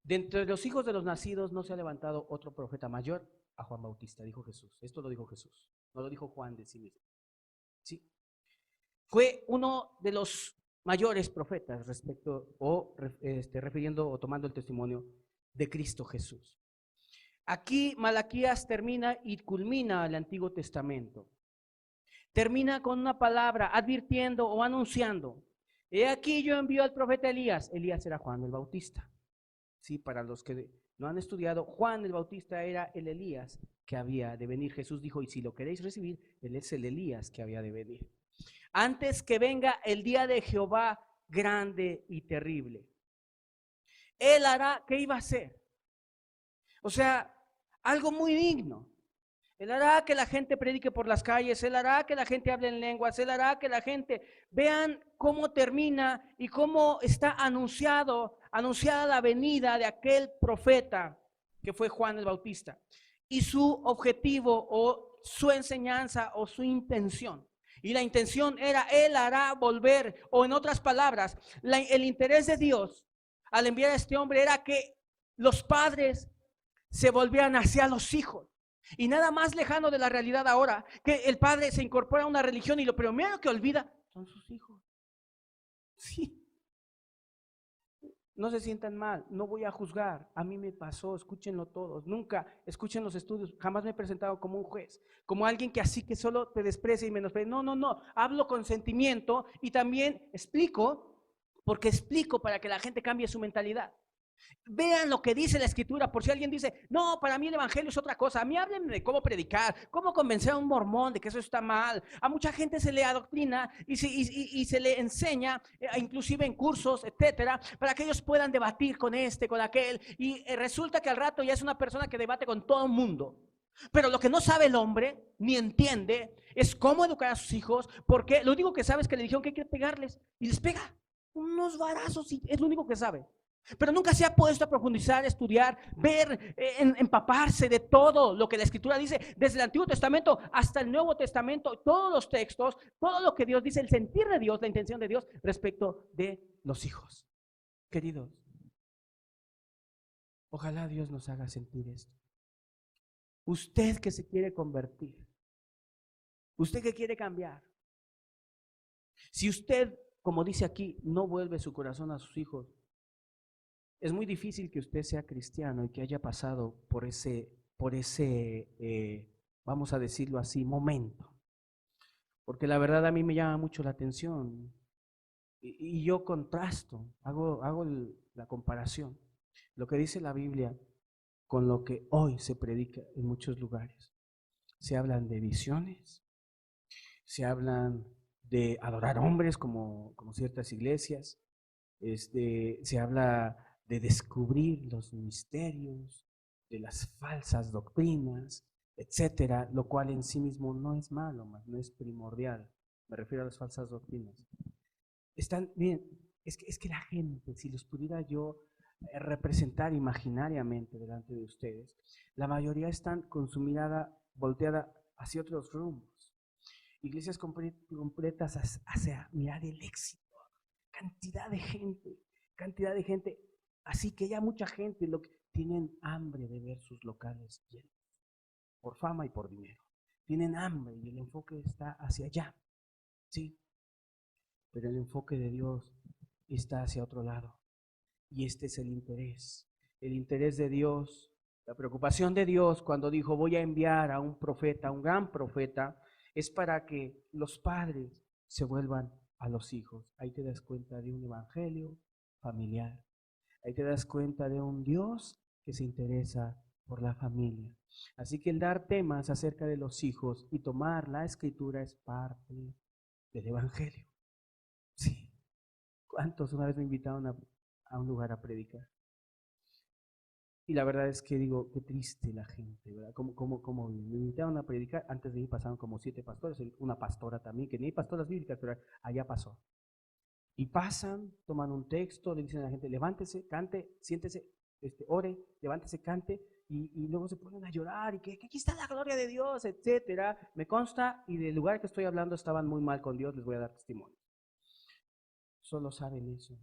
De entre los hijos de los nacidos no se ha levantado otro profeta mayor a Juan Bautista, dijo Jesús. Esto lo dijo Jesús, no lo dijo Juan de sí mismo. ¿Sí? Fue uno de los mayores profetas respecto o refiriendo o tomando el testimonio de Cristo Jesús. Aquí Malaquías termina y culmina el Antiguo Testamento. Termina con una palabra advirtiendo o anunciando. He aquí yo envío al profeta Elías. Elías era Juan el Bautista. Sí, para los que no han estudiado, Juan el Bautista era el Elías que había de venir. Jesús dijo, y si lo queréis recibir, él es el Elías que había de venir. Antes que venga el día de Jehová grande y terrible. Él hará, ¿qué iba a hacer? O sea, algo muy digno. Él hará que la gente predique por las calles, Él hará que la gente hable en lenguas, Él hará que la gente vean cómo termina y cómo está anunciada la venida de aquel profeta que fue Juan el Bautista. Y su objetivo o su enseñanza o su intención. Y la intención era, Él hará volver, o en otras palabras, el interés de Dios al enviar a este hombre era que los padres se volvieran hacia los hijos. Y nada más lejano de la realidad ahora, que el padre se incorpora a una religión y lo primero que olvida son sus hijos. Sí. No se sientan mal, no voy a juzgar, a mí me pasó, escúchenlo todos, nunca escuchen los estudios, jamás me he presentado como un juez, como alguien que así que solo te desprecia y menosprecia. No, hablo con sentimiento y también explico, porque explico para que la gente cambie su mentalidad. Vean lo que dice la escritura, por si alguien dice, no, para mí el evangelio es otra cosa. A mí háblenme de cómo predicar, cómo convencer a un mormón de que eso está mal. A mucha gente se le adoctrina y se le enseña, inclusive en cursos, etcétera, para que ellos puedan debatir con este, con aquel. Y resulta que al rato ya es una persona que debate con todo el mundo. Pero lo que no sabe el hombre, ni entiende, es cómo educar a sus hijos, porque lo único que sabe es que le dijeron que hay que pegarles y les pega unos varazos y es lo único que sabe. Pero nunca se ha puesto a profundizar, estudiar, ver, empaparse de todo lo que la Escritura dice, desde el Antiguo Testamento hasta el Nuevo Testamento, todos los textos, todo lo que Dios dice, el sentir de Dios, la intención de Dios respecto de los hijos. Queridos, ojalá Dios nos haga sentir esto. Usted que se quiere convertir, usted que quiere cambiar, si usted, como dice aquí, no vuelve su corazón a sus hijos, es muy difícil que usted sea cristiano y que haya pasado por ese vamos a decirlo así, momento. Porque la verdad a mí me llama mucho la atención y yo contrasto, hago la comparación. Lo que dice la Biblia con lo que hoy se predica en muchos lugares. Se hablan de visiones, se hablan de adorar hombres como ciertas iglesias, se habla de descubrir los misterios, de las falsas doctrinas, etcétera, lo cual en sí mismo no es malo, no es primordial. Me refiero a las falsas doctrinas. Bien, es que la gente, si los pudiera yo representar imaginariamente delante de ustedes, la mayoría están con su mirada volteada hacia otros rumbos. Iglesias completas hacia mirar el éxito. Cantidad de gente. Así que ya mucha gente tienen hambre de ver sus locales llenos, por fama y por dinero. Tienen hambre y el enfoque está hacia allá, ¿sí? Pero el enfoque de Dios está hacia otro lado. Y este es el interés de Dios, la preocupación de Dios cuando dijo voy a enviar a un profeta, a un gran profeta, es para que los padres se vuelvan a los hijos. Ahí te das cuenta de un evangelio familiar. Ahí te das cuenta de un Dios que se interesa por la familia. Así que el dar temas acerca de los hijos y tomar la escritura es parte del evangelio. Sí. ¿Cuántos una vez me invitaron a un lugar a predicar? Y la verdad es que digo, qué triste la gente, ¿verdad? ¿Cómo me invitaron a predicar? Antes de ir pasaron como 7 pastores, una pastora también, que ni hay pastoras bíblicas, pero allá pasó. Y pasan, toman un texto, le dicen a la gente, levántese, cante, siéntese, ore, levántese, cante, y luego se ponen a llorar, y que aquí está la gloria de Dios, etcétera. Me consta, y del lugar que estoy hablando estaban muy mal con Dios, les voy a dar testimonio. Solo saben eso.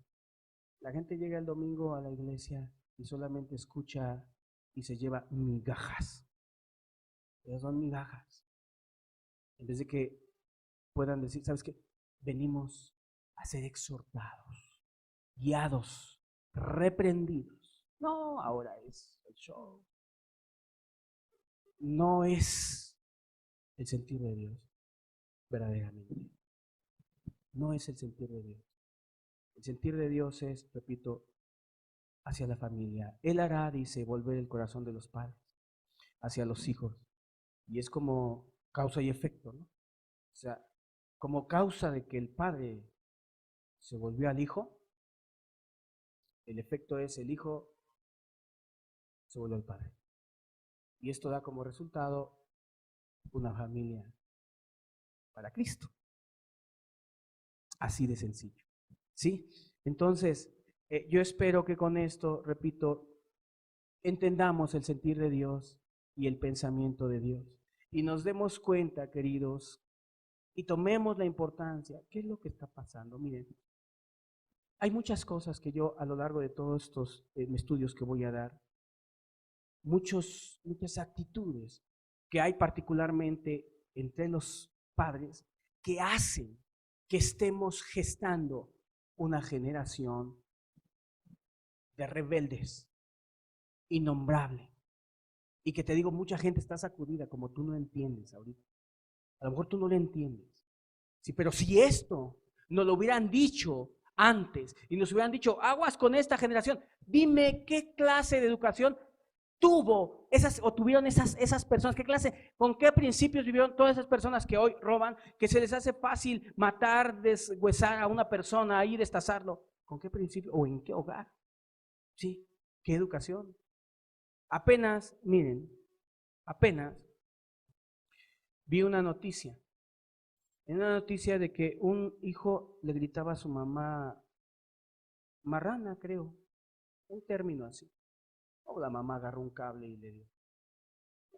La gente llega el domingo a la iglesia y solamente escucha y se lleva migajas. Esas son migajas. En vez de que puedan decir, ¿sabes qué? Venimos a ser exhortados, guiados, reprendidos. No, ahora es el show. No es el sentir de Dios, verdaderamente. No es el sentir de Dios. El sentir de Dios es, repito, hacia la familia. Él hará, dice, volver el corazón de los padres hacia los hijos. Y es como causa y efecto, ¿no? O sea, como causa de que el padre se volvió al hijo, el efecto es el hijo se volvió al padre. Y esto da como resultado una familia para Cristo. Así de sencillo. ¿Sí? Entonces, yo espero que con esto, repito, entendamos el sentir de Dios y el pensamiento de Dios. Y nos demos cuenta, queridos, y tomemos la importancia. ¿Qué es lo que está pasando? Miren, hay muchas cosas que yo a lo largo de todos estos estudios que voy a dar, muchas actitudes que hay particularmente entre los padres que hacen que estemos gestando una generación de rebeldes, innombrable. Y que te digo, mucha gente está sacudida como tú no entiendes ahorita. A lo mejor tú no lo entiendes. Sí, pero si esto nos lo hubieran dicho antes y nos hubieran dicho, aguas con esta generación, dime qué clase de educación tuvo tuvieron esas personas, qué clase, con qué principios vivieron todas esas personas que hoy roban, que se les hace fácil matar, deshuesar a una persona, ahí destazarlo. ¿Con qué principio o en qué hogar? Sí, qué educación. Apenas, miren, apenas vi una noticia. En una noticia de que un hijo le gritaba a su mamá marrana, creo, un término así. O la mamá agarró un cable y le dio.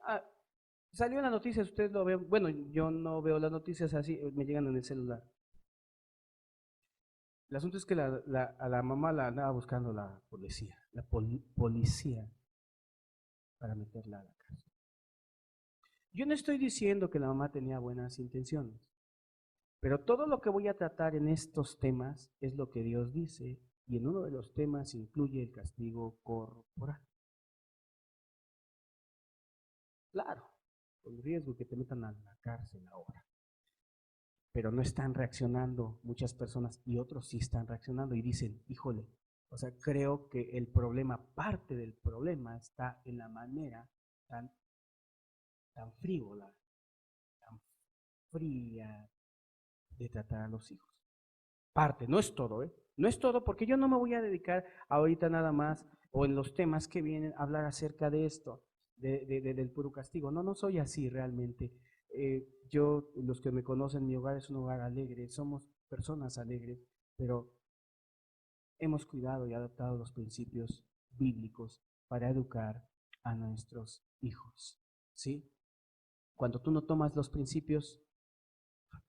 Ah, salió en las noticias, ustedes lo ven. Bueno, yo no veo las noticias así, me llegan en el celular. El asunto es que a la mamá la andaba buscando la policía, policía para meterla a la cárcel. Yo no estoy diciendo que la mamá tenía buenas intenciones, pero todo lo que voy a tratar en estos temas es lo que Dios dice, y en uno de los temas incluye el castigo corporal. Claro, con riesgo que te metan a la cárcel ahora. Pero no están reaccionando muchas personas y otros sí están reaccionando y dicen, híjole, o sea, creo que el problema, parte del problema está en la manera tan frívola, tan fría de tratar a los hijos. Parte, no es todo, ¿eh? No es todo porque yo no me voy a dedicar ahorita nada más o en los temas que vienen a hablar acerca de esto, del puro castigo. No, no soy así realmente. Los que me conocen, mi hogar es un hogar alegre, somos personas alegres, pero hemos cuidado y adoptado los principios bíblicos para educar a nuestros hijos, ¿sí? Cuando tú no tomas los principios,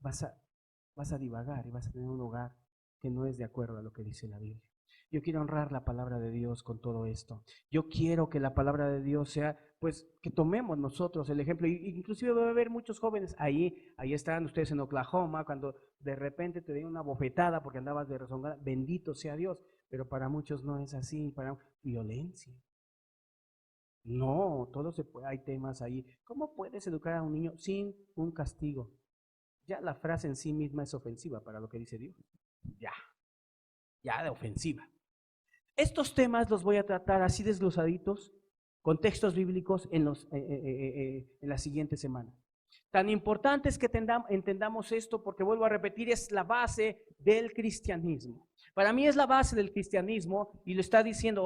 vas a divagar y vas a tener un hogar que no es de acuerdo a lo que dice la Biblia. Yo quiero honrar la palabra de Dios con todo esto. Yo quiero que la palabra de Dios sea, pues, que tomemos nosotros el ejemplo. Inclusive va a haber muchos jóvenes ahí están ustedes en Oklahoma, cuando de repente te den una bofetada porque andabas de rezongada. Bendito sea Dios, pero para muchos no es así, para violencia. No, todo se puede, hay temas ahí. ¿Cómo puedes educar a un niño sin un castigo? Ya la frase en sí misma es ofensiva para lo que dice Dios. Ya de ofensiva. Estos temas los voy a tratar así desglosaditos, con textos bíblicos en la siguiente semana. Tan importante es que entendamos esto, porque vuelvo a repetir, es la base del cristianismo. Para mí es la base del cristianismo, y lo está diciendo,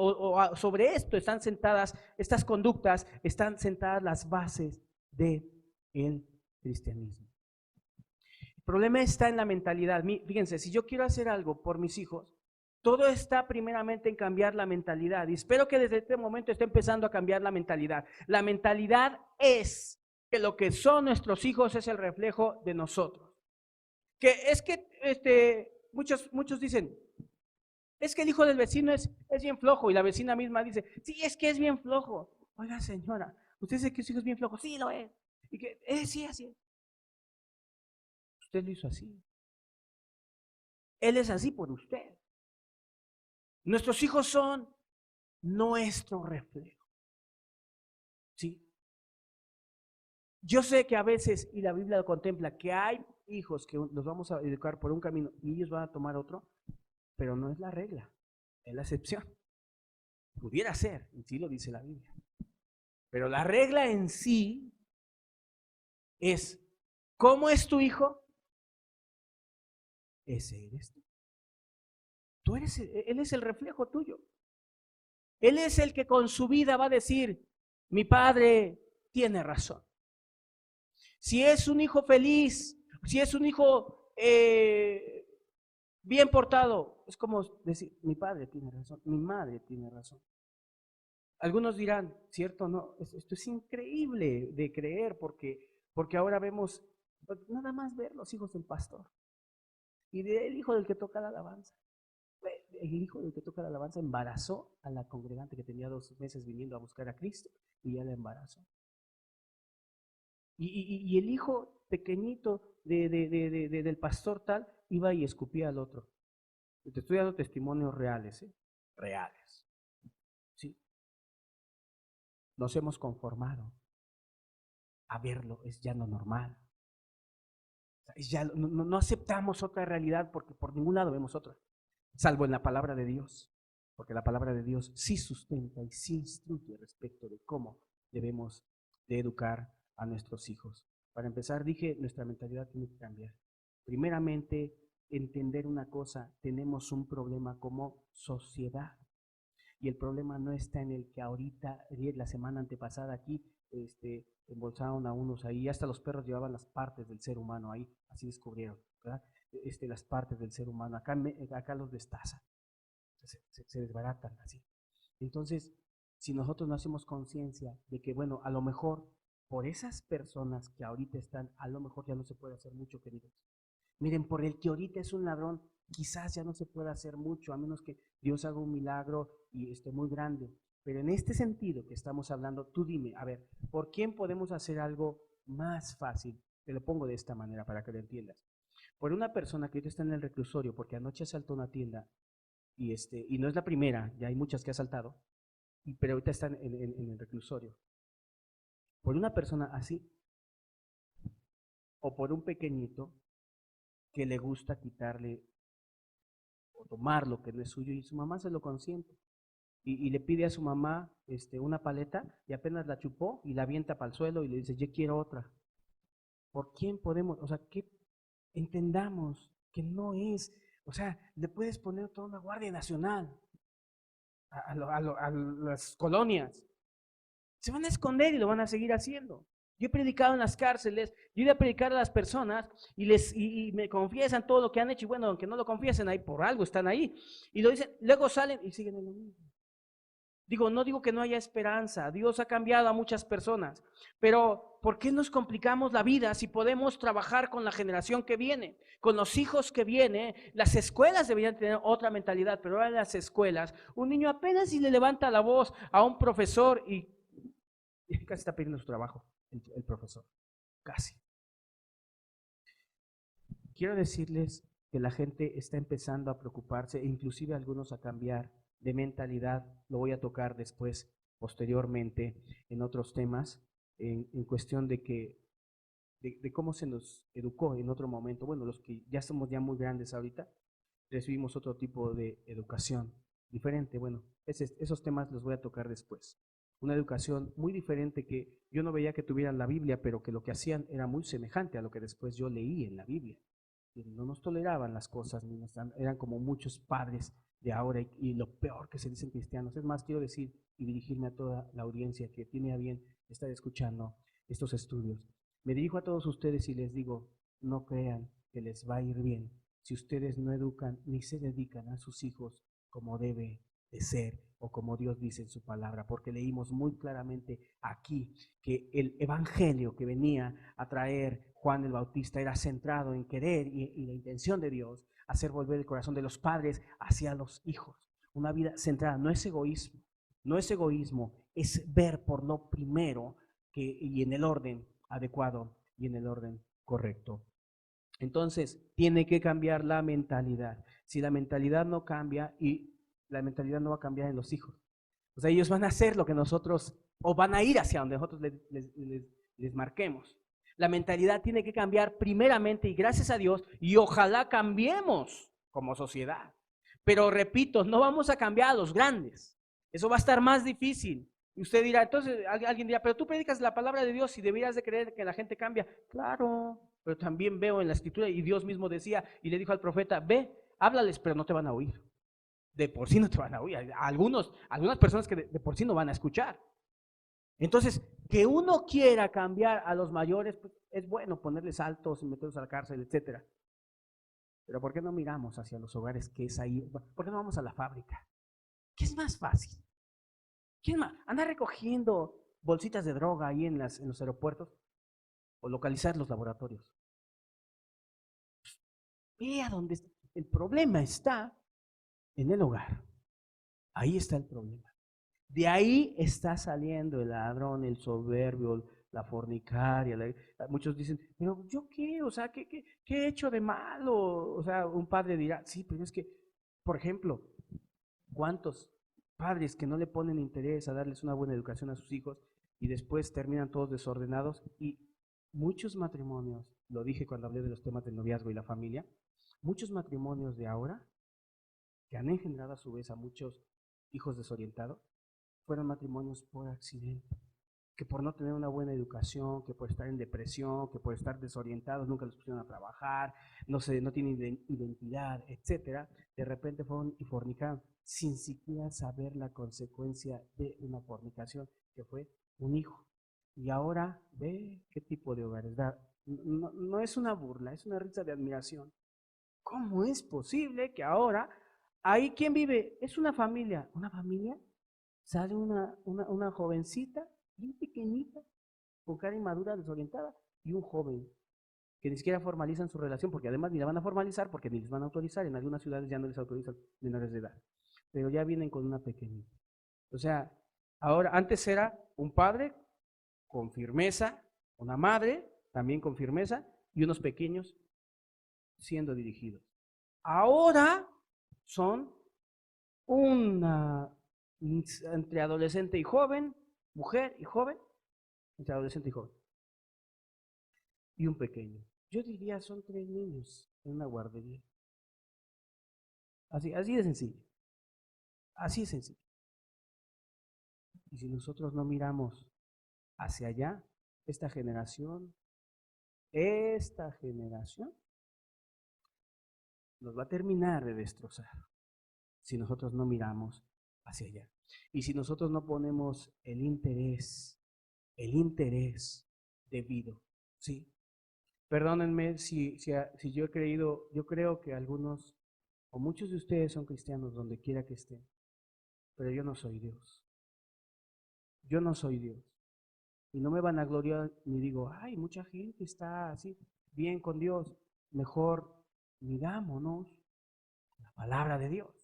sobre esto están sentadas, estas conductas, están sentadas las bases del cristianismo. El problema está en la mentalidad. Fíjense, si yo quiero hacer algo por mis hijos, todo está primeramente en cambiar la mentalidad. Y espero que desde este momento esté empezando a cambiar la mentalidad. La mentalidad es que lo que son nuestros hijos es el reflejo de nosotros. Que es que muchos dicen, es que el hijo del vecino es bien flojo. Y la vecina misma dice, sí, es que es bien flojo. Oiga, señora, ¿usted dice que su hijo es bien flojo? Sí, lo es. Y que, sí, así es. Usted lo hizo así. Él es así por usted. Nuestros hijos son nuestro reflejo. ¿Sí? Yo sé que a veces, y la Biblia lo contempla, que hay hijos que los vamos a educar por un camino y ellos van a tomar otro, pero no es la regla, es la excepción. Pudiera ser, y sí lo dice la Biblia. Pero la regla en sí es, ¿cómo es tu hijo? Ese eres tú. Él es el reflejo tuyo. Él es el que con su vida va a decir, mi padre tiene razón. Si es un hijo feliz, si es un hijo bien portado, es como decir, mi padre tiene razón, mi madre tiene razón. Algunos dirán, ¿cierto? No, esto es increíble de creer porque ahora vemos, nada más ver los hijos del pastor y del hijo del que toca la alabanza. El hijo del que toca la alabanza embarazó a la congregante que tenía 2 meses viniendo a buscar a Cristo y ya la embarazó. Y el hijo pequeñito del pastor tal iba y escupía al otro. Te estoy dando testimonios reales, ¿eh? Reales. ¿Sí? Nos hemos conformado a verlo, es ya lo normal. Ya no aceptamos otra realidad porque por ningún lado vemos otra, salvo en la palabra de Dios, porque la palabra de Dios sí sustenta y sí instruye respecto de cómo debemos de educar a nuestros hijos. Para empezar, dije, nuestra mentalidad tiene que cambiar. Primeramente, entender una cosa, tenemos un problema como sociedad. Y el problema no está en el que ahorita, la semana antepasada aquí, embolsaron a unos ahí, hasta los perros llevaban las partes del ser humano ahí, así descubrieron, ¿verdad? Las partes del ser humano, acá los destazan, se desbaratan así. Entonces, si nosotros no hacemos conciencia de que, bueno, a lo mejor por esas personas que ahorita están, a lo mejor ya no se puede hacer mucho, queridos. Miren, por el que ahorita es un ladrón, quizás ya no se pueda hacer mucho, a menos que Dios haga un milagro y esté muy grande. Pero en este sentido que estamos hablando, tú dime, a ver, ¿por quién podemos hacer algo más fácil? Te lo pongo de esta manera para que lo entiendas. Por una persona que ahorita está en el reclusorio porque anoche asaltó una tienda y no es la primera, ya hay muchas que ha asaltado, pero ahorita están en el reclusorio. Por una persona así, o por un pequeñito que le gusta quitarle o tomar lo que no es suyo y su mamá se lo consiente. Y le pide a su mamá una paleta y apenas la chupó y la avienta para el suelo y le dice, yo quiero otra. ¿Por quién podemos? O sea, que entendamos que no es, o sea, le puedes poner toda una Guardia Nacional a las colonias. Se van a esconder y lo van a seguir haciendo. Yo he predicado en las cárceles, yo he ido a predicar a las personas y me confiesan todo lo que han hecho y bueno, aunque no lo confiesen ahí, por algo están ahí. Y lo dicen, luego salen y siguen en lo mismo. No digo que no haya esperanza, Dios ha cambiado a muchas personas, pero ¿por qué nos complicamos la vida si podemos trabajar con la generación que viene, con los hijos que vienen? Las escuelas deberían tener otra mentalidad, pero ahora en las escuelas, un niño apenas si le levanta la voz a un profesor y casi está pidiendo su trabajo, el profesor, casi. Quiero decirles que la gente está empezando a preocuparse, e inclusive algunos a cambiar de mentalidad. Lo voy a tocar después, posteriormente, en otros temas, en cuestión de cómo se nos educó en otro momento. Bueno, los que ya somos ya muy grandes ahorita, recibimos otro tipo de educación diferente. Bueno, esos temas los voy a tocar después. Una educación muy diferente que yo no veía que tuvieran la Biblia, pero que lo que hacían era muy semejante a lo que después yo leí en la Biblia. No nos toleraban las cosas, eran como muchos padres de ahora y lo peor que se dicen cristianos. Es más, quiero decir y dirigirme a toda la audiencia que tiene a bien estar escuchando estos estudios. Me dirijo a todos ustedes y les digo, no crean que les va a ir bien si ustedes no educan ni se dedican a sus hijos como debe de ser o como Dios dice en su palabra, porque leímos muy claramente aquí que el evangelio que venía a traer Juan el Bautista era centrado en querer y la intención de Dios hacer volver el corazón de los padres hacia los hijos. Una vida centrada, no es egoísmo, no es egoísmo, es ver por lo primero y en el orden adecuado y en el orden correcto. Entonces, tiene que cambiar la mentalidad. Si la mentalidad no cambia, y la mentalidad no va a cambiar en los hijos. O sea, ellos van a hacer lo que nosotros, o van a ir hacia donde nosotros les marquemos. La mentalidad tiene que cambiar primeramente, y gracias a Dios, y ojalá cambiemos como sociedad. Pero repito, no vamos a cambiar a los grandes. Eso va a estar más difícil. Y usted dirá, entonces alguien dirá, pero tú predicas la palabra de Dios y deberías de creer que la gente cambia. Claro, pero también veo en la escritura y Dios mismo decía y le dijo al profeta, ve, háblales, pero no te van a oír. De por sí no te van a oír. Algunas personas que de por sí no van a escuchar. Entonces, que uno quiera cambiar a los mayores, pues es bueno ponerles altos y meterlos a la cárcel, etcétera. Pero ¿por qué no miramos hacia los hogares que es ahí? ¿Por qué no vamos a la fábrica? ¿Qué es más fácil? ¿Quién más? Andar recogiendo bolsitas de droga ahí en los aeropuertos o localizar los laboratorios. Vea dónde está. El problema está en el hogar. Ahí está el problema. De ahí está saliendo el ladrón, el soberbio, la fornicaria. Muchos dicen, pero ¿yo qué? O sea, ¿qué he hecho de malo? O sea, un padre dirá, sí, pero es que, por ejemplo, ¿cuántos padres que no le ponen interés a darles una buena educación a sus hijos y después terminan todos desordenados? Y muchos matrimonios, lo dije cuando hablé de los temas del noviazgo y la familia, muchos matrimonios de ahora, que han engendrado a su vez a muchos hijos desorientados, fueron matrimonios por accidente, que por no tener una buena educación, que por estar en depresión, que por estar desorientados, nunca los pusieron a trabajar, no tienen identidad, etcétera, de repente fueron y fornicaron sin siquiera saber la consecuencia de una fornicación, que fue un hijo. Y ahora ve qué tipo de hogares da. No es una burla, es una risa de admiración. ¿Cómo es posible que ahora ahí quién vive? Es una familia. ¿Una familia? Sale una jovencita, bien pequeñita, con cara inmadura, desorientada, y un joven que ni siquiera formalizan su relación, porque además ni la van a formalizar, porque ni les van a autorizar, en algunas ciudades ya no les autorizan menores de edad, pero ya vienen con una pequeñita. O sea, ahora, antes era un padre con firmeza, una madre también con firmeza, y unos pequeños siendo dirigidos. Ahora son una entre adolescente y joven, mujer y joven, entre adolescente y joven, y un pequeño. Yo diría son 3 niños en una guardería. Así de sencillo. Así de sencillo. Y si nosotros no miramos hacia allá, esta generación nos va a terminar de destrozar si nosotros no miramos hacia allá. Y si nosotros no ponemos el interés debido, ¿sí? Perdónenme si yo he creído, yo creo que algunos o muchos de ustedes son cristianos donde quiera que estén, pero yo no soy Dios. yo no soy Dios. Y no me vanaglorio ni digo, ay, mucha gente está así, bien con Dios. Mejor mirámonos la palabra de Dios.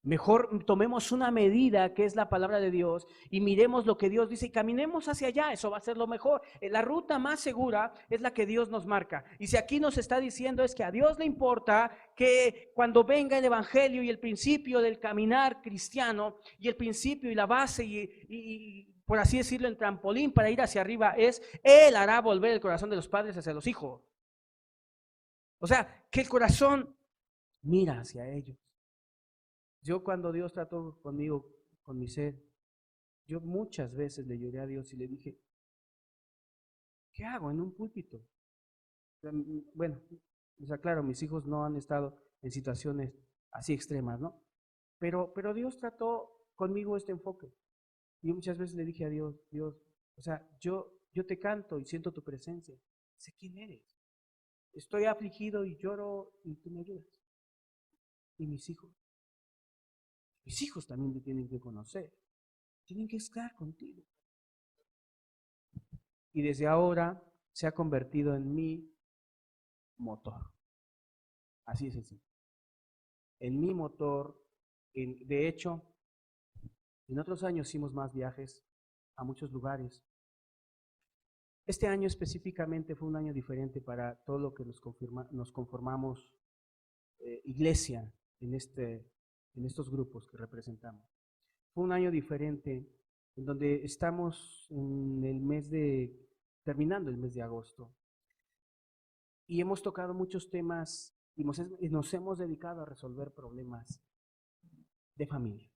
Mejor tomemos una medida que es la palabra de Dios y miremos lo que Dios dice y caminemos hacia allá. Eso va a ser lo mejor. La ruta más segura es la que Dios nos marca. Y si aquí nos está diciendo es que a Dios le importa que cuando venga el evangelio y el principio del caminar cristiano y el principio y la base y por así decirlo, el trampolín para ir hacia arriba es, Él hará volver el corazón de los padres hacia los hijos. O sea, que el corazón mira hacia ellos. Yo cuando Dios trató conmigo, con mi ser, yo muchas veces le lloré a Dios y le dije, ¿qué hago en un púlpito? Bueno, o sea, claro, mis hijos no han estado en situaciones así extremas, ¿no? Pero Dios trató conmigo este enfoque. Y muchas veces le dije a Dios, Dios, o sea, yo te canto y siento tu presencia. Sé quién eres. Estoy afligido y lloro y tú me ayudas. Y mis hijos también me tienen que conocer. Tienen que estar contigo. Y desde ahora se ha convertido en mi motor. Así es sencillo. En mi motor, de hecho, en otros años hicimos más viajes a muchos lugares. Este año específicamente fue un año diferente para todo lo que nos conformamos iglesia en estos grupos que representamos. Fue un año diferente en donde estamos terminando el mes de agosto. Y hemos tocado muchos temas y nos hemos dedicado a resolver problemas de familia,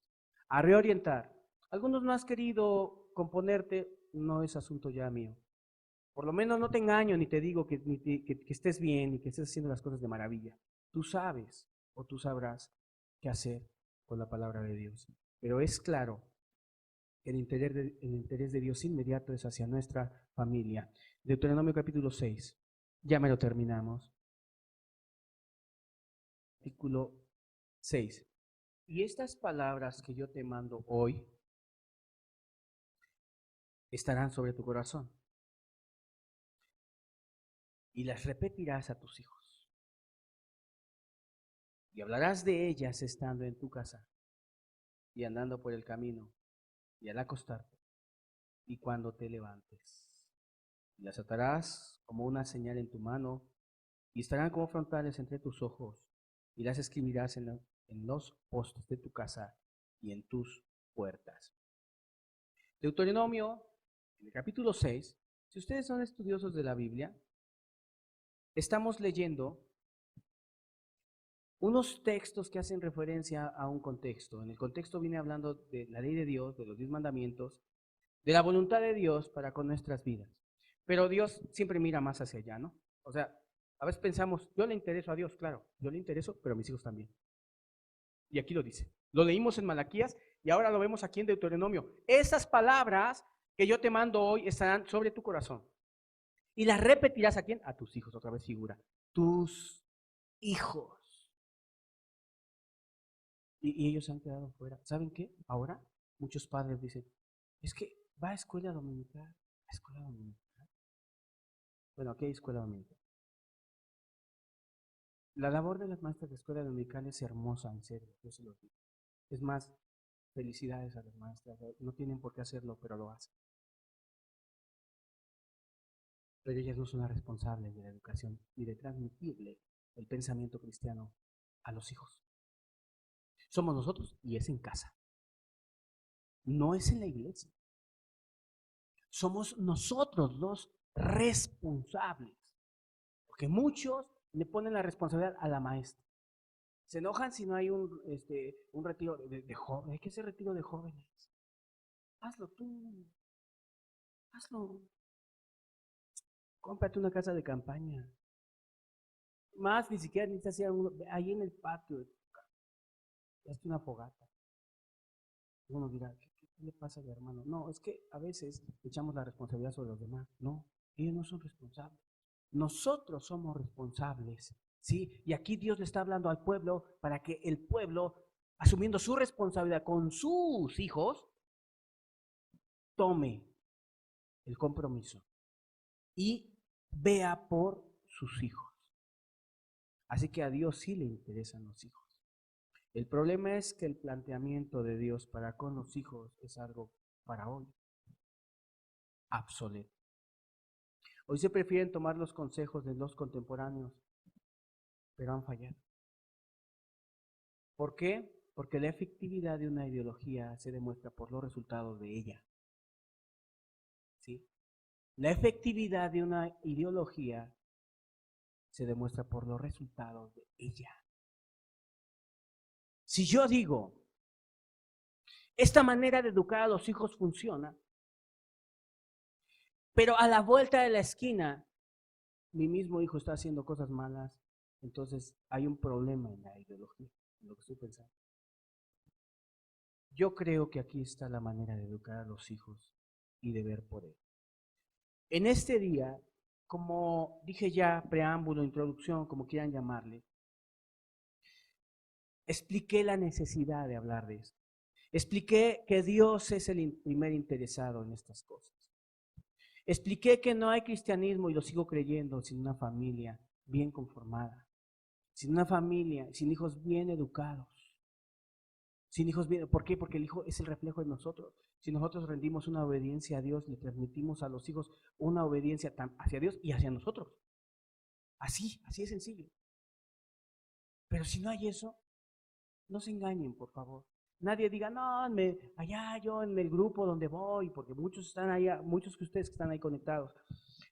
a reorientar. Algunos no has querido componerte, no es asunto ya mío. Por lo menos no te engaño ni te digo que estés bien y que estés haciendo las cosas de maravilla. Tú sabes o tú sabrás qué hacer con la palabra de Dios. Pero es claro que el interés de Dios inmediato es hacia nuestra familia. Deuteronomio capítulo 6. Ya me lo terminamos. Artículo 6. Y estas palabras que yo te mando hoy estarán sobre tu corazón y las repetirás a tus hijos. Y hablarás de ellas estando en tu casa y andando por el camino y al acostarte y cuando te levantes. Y las atarás como una señal en tu mano y estarán como frontales entre tus ojos y las escribirás en los postes de tu casa y en tus puertas. Deuteronomio, en el capítulo 6, si ustedes son estudiosos de la Biblia, estamos leyendo unos textos que hacen referencia a un contexto. En el contexto viene hablando de la ley de Dios, de los 10 mandamientos, de la voluntad de Dios para con nuestras vidas. Pero Dios siempre mira más hacia allá, ¿no? O sea, a veces pensamos, yo le intereso a Dios, claro, yo le intereso, pero a mis hijos también. Y aquí lo dice. Lo leímos en Malaquías y ahora lo vemos aquí en Deuteronomio. Esas palabras que yo te mando hoy estarán sobre tu corazón. Y las repetirás a quién? A tus hijos, otra vez figura. Tus hijos. Y ellos se han quedado fuera. ¿Saben qué? Ahora muchos padres dicen, es que va a escuela dominical. ¿A escuela dominical? Bueno, aquí hay escuela dominical. La labor de las maestras de escuela dominical es hermosa, en serio, yo se lo digo. Es más, felicidades a las maestras. No tienen por qué hacerlo, pero lo hacen. Pero ellas no son las responsables de la educación ni de transmitirle el pensamiento cristiano a los hijos. Somos nosotros y es en casa. No es en la iglesia. Somos nosotros los responsables. Porque muchos le ponen la responsabilidad a la maestra. Se enojan si no hay un retiro de jóvenes. Hay que hacer retiro de jóvenes. Hazlo tú. Hazlo. Cómprate una casa de campaña. Más ni siquiera necesitas ir ahí en el patio de tu casa. Hazte una fogata. Uno dirá, ¿qué le pasa al hermano? No, es que a veces echamos la responsabilidad sobre los demás. No, ellos no son responsables. Nosotros somos responsables, ¿sí? Y aquí Dios le está hablando al pueblo para que el pueblo, asumiendo su responsabilidad con sus hijos, tome el compromiso y vea por sus hijos. Así que a Dios sí le interesan los hijos. El problema es que el planteamiento de Dios para con los hijos es algo para hoy obsoleto. Hoy se prefieren tomar los consejos de los contemporáneos, pero han fallado. ¿Por qué? Porque la efectividad de una ideología se demuestra por los resultados de ella. ¿Sí? La efectividad de una ideología se demuestra por los resultados de ella. Si yo digo, esta manera de educar a los hijos funciona, pero a la vuelta de la esquina mi mismo hijo está haciendo cosas malas, entonces hay un problema en la ideología, en lo que estoy pensando. Yo creo que aquí está la manera de educar a los hijos y de ver por él. En este día, como dije ya, preámbulo, introducción, como quieran llamarle, expliqué la necesidad de hablar de esto. Expliqué que Dios es el primer interesado en estas cosas. Expliqué que no hay cristianismo, y lo sigo creyendo, sin una familia bien conformada, sin una familia, sin hijos bien educados, sin hijos bien. ¿Por qué? Porque el hijo es el reflejo de nosotros. Si nosotros rendimos una obediencia a Dios, le transmitimos a los hijos una obediencia hacia Dios y hacia nosotros. Así es sencillo. Pero si no hay eso, no se engañen, por favor. Nadie diga, no, allá yo en el grupo donde voy, porque muchos están allá, muchos de ustedes que están ahí conectados,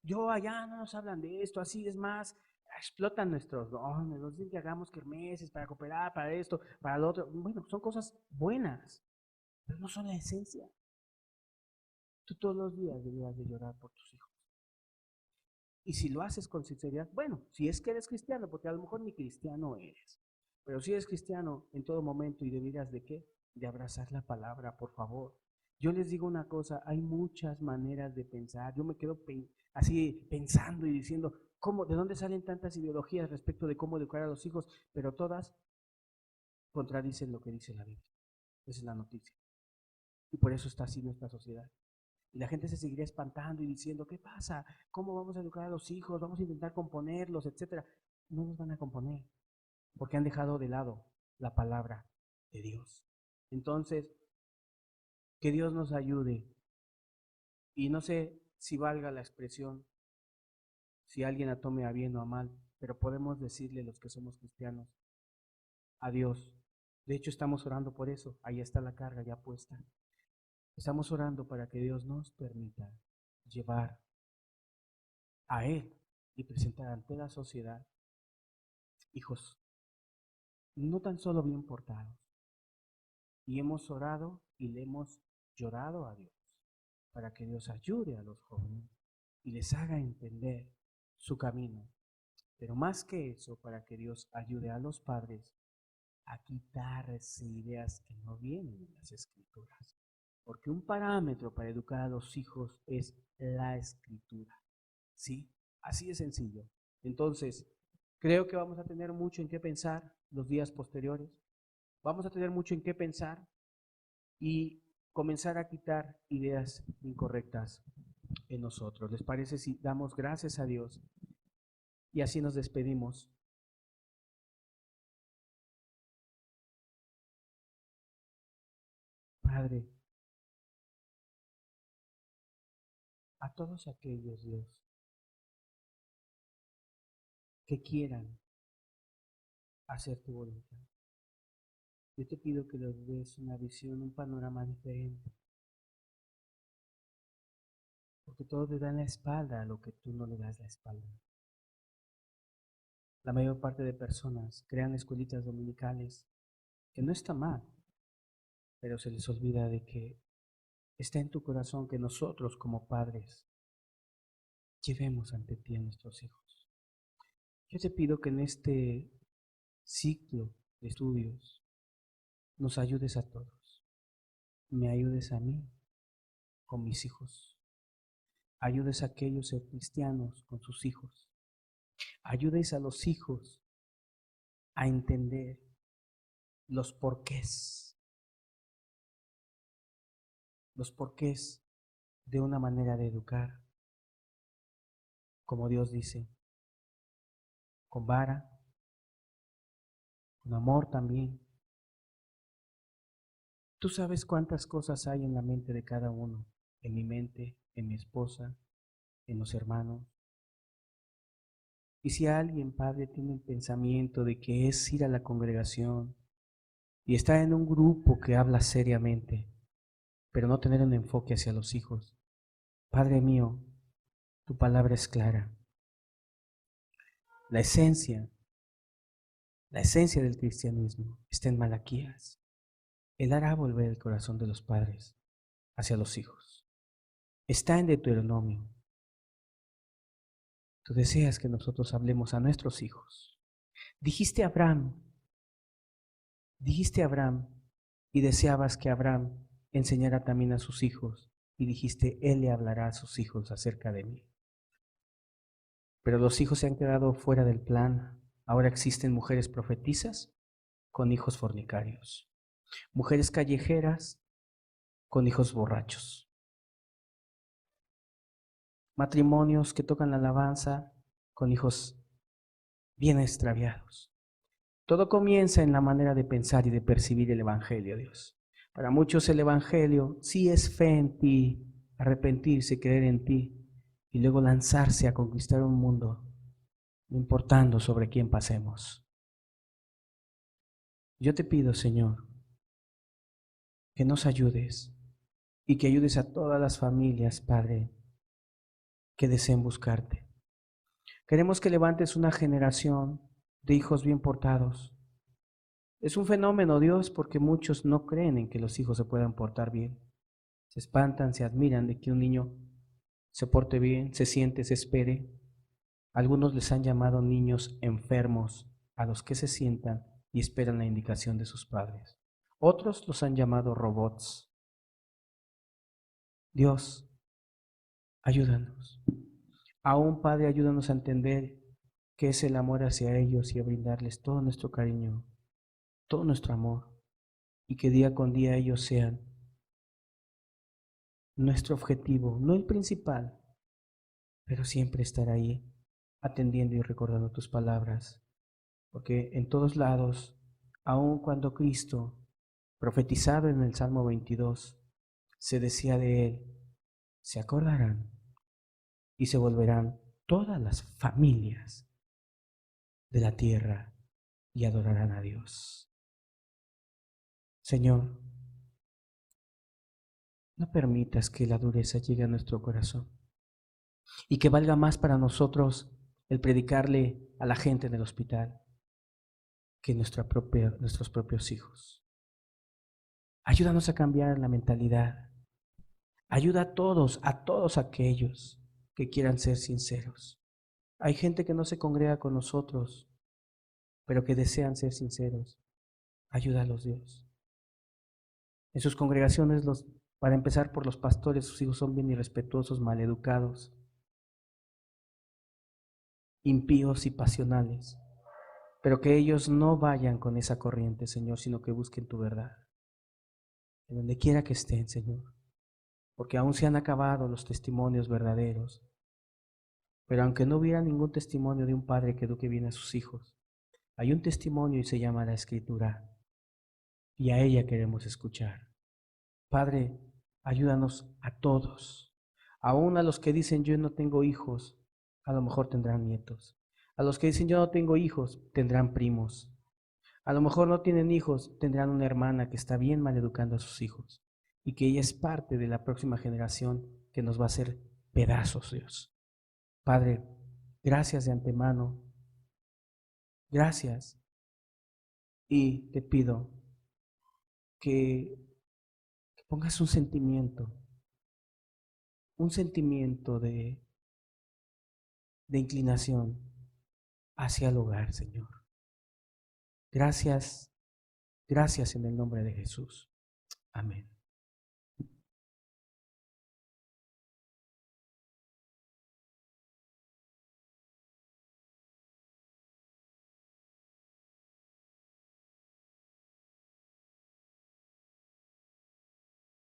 yo allá no nos hablan de esto, así es más, explotan nuestros dones, nos dicen que hagamos kermeses para cooperar, para esto, para lo otro. Bueno, son cosas buenas, pero no son la esencia. Tú todos los días deberías de llorar por tus hijos. Y si lo haces con sinceridad, bueno, si es que eres cristiano, porque a lo mejor ni cristiano eres, pero si eres cristiano en todo momento y deberías de qué? De abrazar la palabra, por favor. Yo les digo una cosa, hay muchas maneras de pensar. Yo me quedo así pensando y diciendo, ¿cómo, de dónde salen tantas ideologías respecto de cómo educar a los hijos? Pero todas contradicen lo que dice la Biblia. Esa es la noticia. Y por eso está así nuestra sociedad. Y la gente se seguiría espantando y diciendo, ¿qué pasa? ¿Cómo vamos a educar a los hijos? Vamos a intentar componerlos, etcétera. No nos van a componer, porque han dejado de lado la palabra de Dios. Entonces, que Dios nos ayude. Y no sé si valga la expresión, si alguien la tome a bien o a mal, pero podemos decirle los que somos cristianos, a Dios. De hecho, estamos orando por eso. Ahí está la carga ya puesta. Estamos orando para que Dios nos permita llevar a Él y presentar ante la sociedad hijos no tan solo bien portados. Y hemos orado y le hemos llorado a Dios para que Dios ayude a los jóvenes y les haga entender su camino. Pero más que eso, para que Dios ayude a los padres a quitarse ideas que no vienen en las escrituras. Porque un parámetro para educar a los hijos es la escritura. ¿Sí? Así de sencillo. Entonces, creo que vamos a tener mucho en qué pensar los días posteriores. Vamos a tener mucho en qué pensar y comenzar a quitar ideas incorrectas en nosotros. ¿Les parece si damos gracias a Dios y así nos despedimos? Padre, a todos aquellos, Dios, que quieran hacer tu voluntad, yo te pido que les des una visión, un panorama diferente, porque todos le dan la espalda a lo que tú no le das la espalda. La mayor parte de personas crean escuelitas dominicales, que no está mal, pero se les olvida de que está en tu corazón que nosotros como padres llevemos ante ti a nuestros hijos. Yo te pido que en este ciclo de estudios nos ayudes a todos. Me ayudes a mí con mis hijos. Ayudes a aquellos cristianos con sus hijos. Ayudes a los hijos a entender los porqués de una manera de educar, como Dios dice, con vara, con amor también. Tú sabes cuántas cosas hay en la mente de cada uno, en mi mente, en mi esposa, en los hermanos. Y si alguien, Padre, tiene el pensamiento de que es ir a la congregación y estar en un grupo que habla seriamente, pero no tener un enfoque hacia los hijos, Padre mío, tu palabra es clara. La esencia del cristianismo está en Malaquías. Él hará volver el corazón de los padres hacia los hijos. Está en Deuteronomio. Tú deseas que nosotros hablemos a nuestros hijos. Dijiste a Abraham, y deseabas que Abraham enseñara también a sus hijos, y dijiste, él le hablará a sus hijos acerca de mí. Pero los hijos se han quedado fuera del plan. Ahora existen mujeres profetisas con hijos fornicarios, mujeres callejeras con hijos borrachos, matrimonios que tocan la alabanza con hijos bien extraviados. Todo comienza en la manera de pensar y de percibir el Evangelio, Dios. Para muchos el Evangelio sí es fe en ti, arrepentirse, creer en ti y luego lanzarse a conquistar un mundo, no importando sobre quién pasemos. Yo te pido, Señor, que nos ayudes y que ayudes a todas las familias, Padre, que deseen buscarte. Queremos que levantes una generación de hijos bien portados. Es un fenómeno, Dios, porque muchos no creen en que los hijos se puedan portar bien. Se espantan, se admiran de que un niño se porte bien, se siente, se espere. Algunos les han llamado niños enfermos a los que se sientan y esperan la indicación de sus padres. Otros los han llamado robots. Dios, ayúdanos. Aún, Padre, ayúdanos a entender qué es el amor hacia ellos y a brindarles todo nuestro cariño, todo nuestro amor, y que día con día ellos sean nuestro objetivo, no el principal, pero siempre estar ahí atendiendo y recordando tus palabras, porque en todos lados, aun cuando Cristo, profetizado en el Salmo 22, se decía de él, se acordarán y se volverán todas las familias de la tierra y adorarán a Dios. Señor, no permitas que la dureza llegue a nuestro corazón y que valga más para nosotros el predicarle a la gente en el hospital que nuestros propios hijos. Ayúdanos a cambiar la mentalidad. Ayuda a todos aquellos que quieran ser sinceros. Hay gente que no se congrega con nosotros, pero que desean ser sinceros. Ayúdalos, Dios. En sus congregaciones, para empezar por los pastores, sus hijos son bien irrespetuosos, maleducados, impíos y pasionales. Pero que ellos no vayan con esa corriente, Señor, sino que busquen tu verdad. En donde quiera que estén, Señor. Porque aún se han acabado los testimonios verdaderos. Pero aunque no hubiera ningún testimonio de un padre que eduque bien a sus hijos, hay un testimonio y se llama la Escritura. Y a ella queremos escuchar. Padre, ayúdanos a todos. Aún a los que dicen yo no tengo hijos, a lo mejor tendrán nietos. A los que dicen yo no tengo hijos, tendrán primos. A lo mejor no tienen hijos, tendrán una hermana que está bien mal educando a sus hijos y que ella es parte de la próxima generación que nos va a hacer pedazos, Dios. Padre, gracias de antemano, gracias, y te pido que pongas un sentimiento de inclinación hacia el hogar, Señor. Gracias, gracias en el nombre de Jesús. Amén.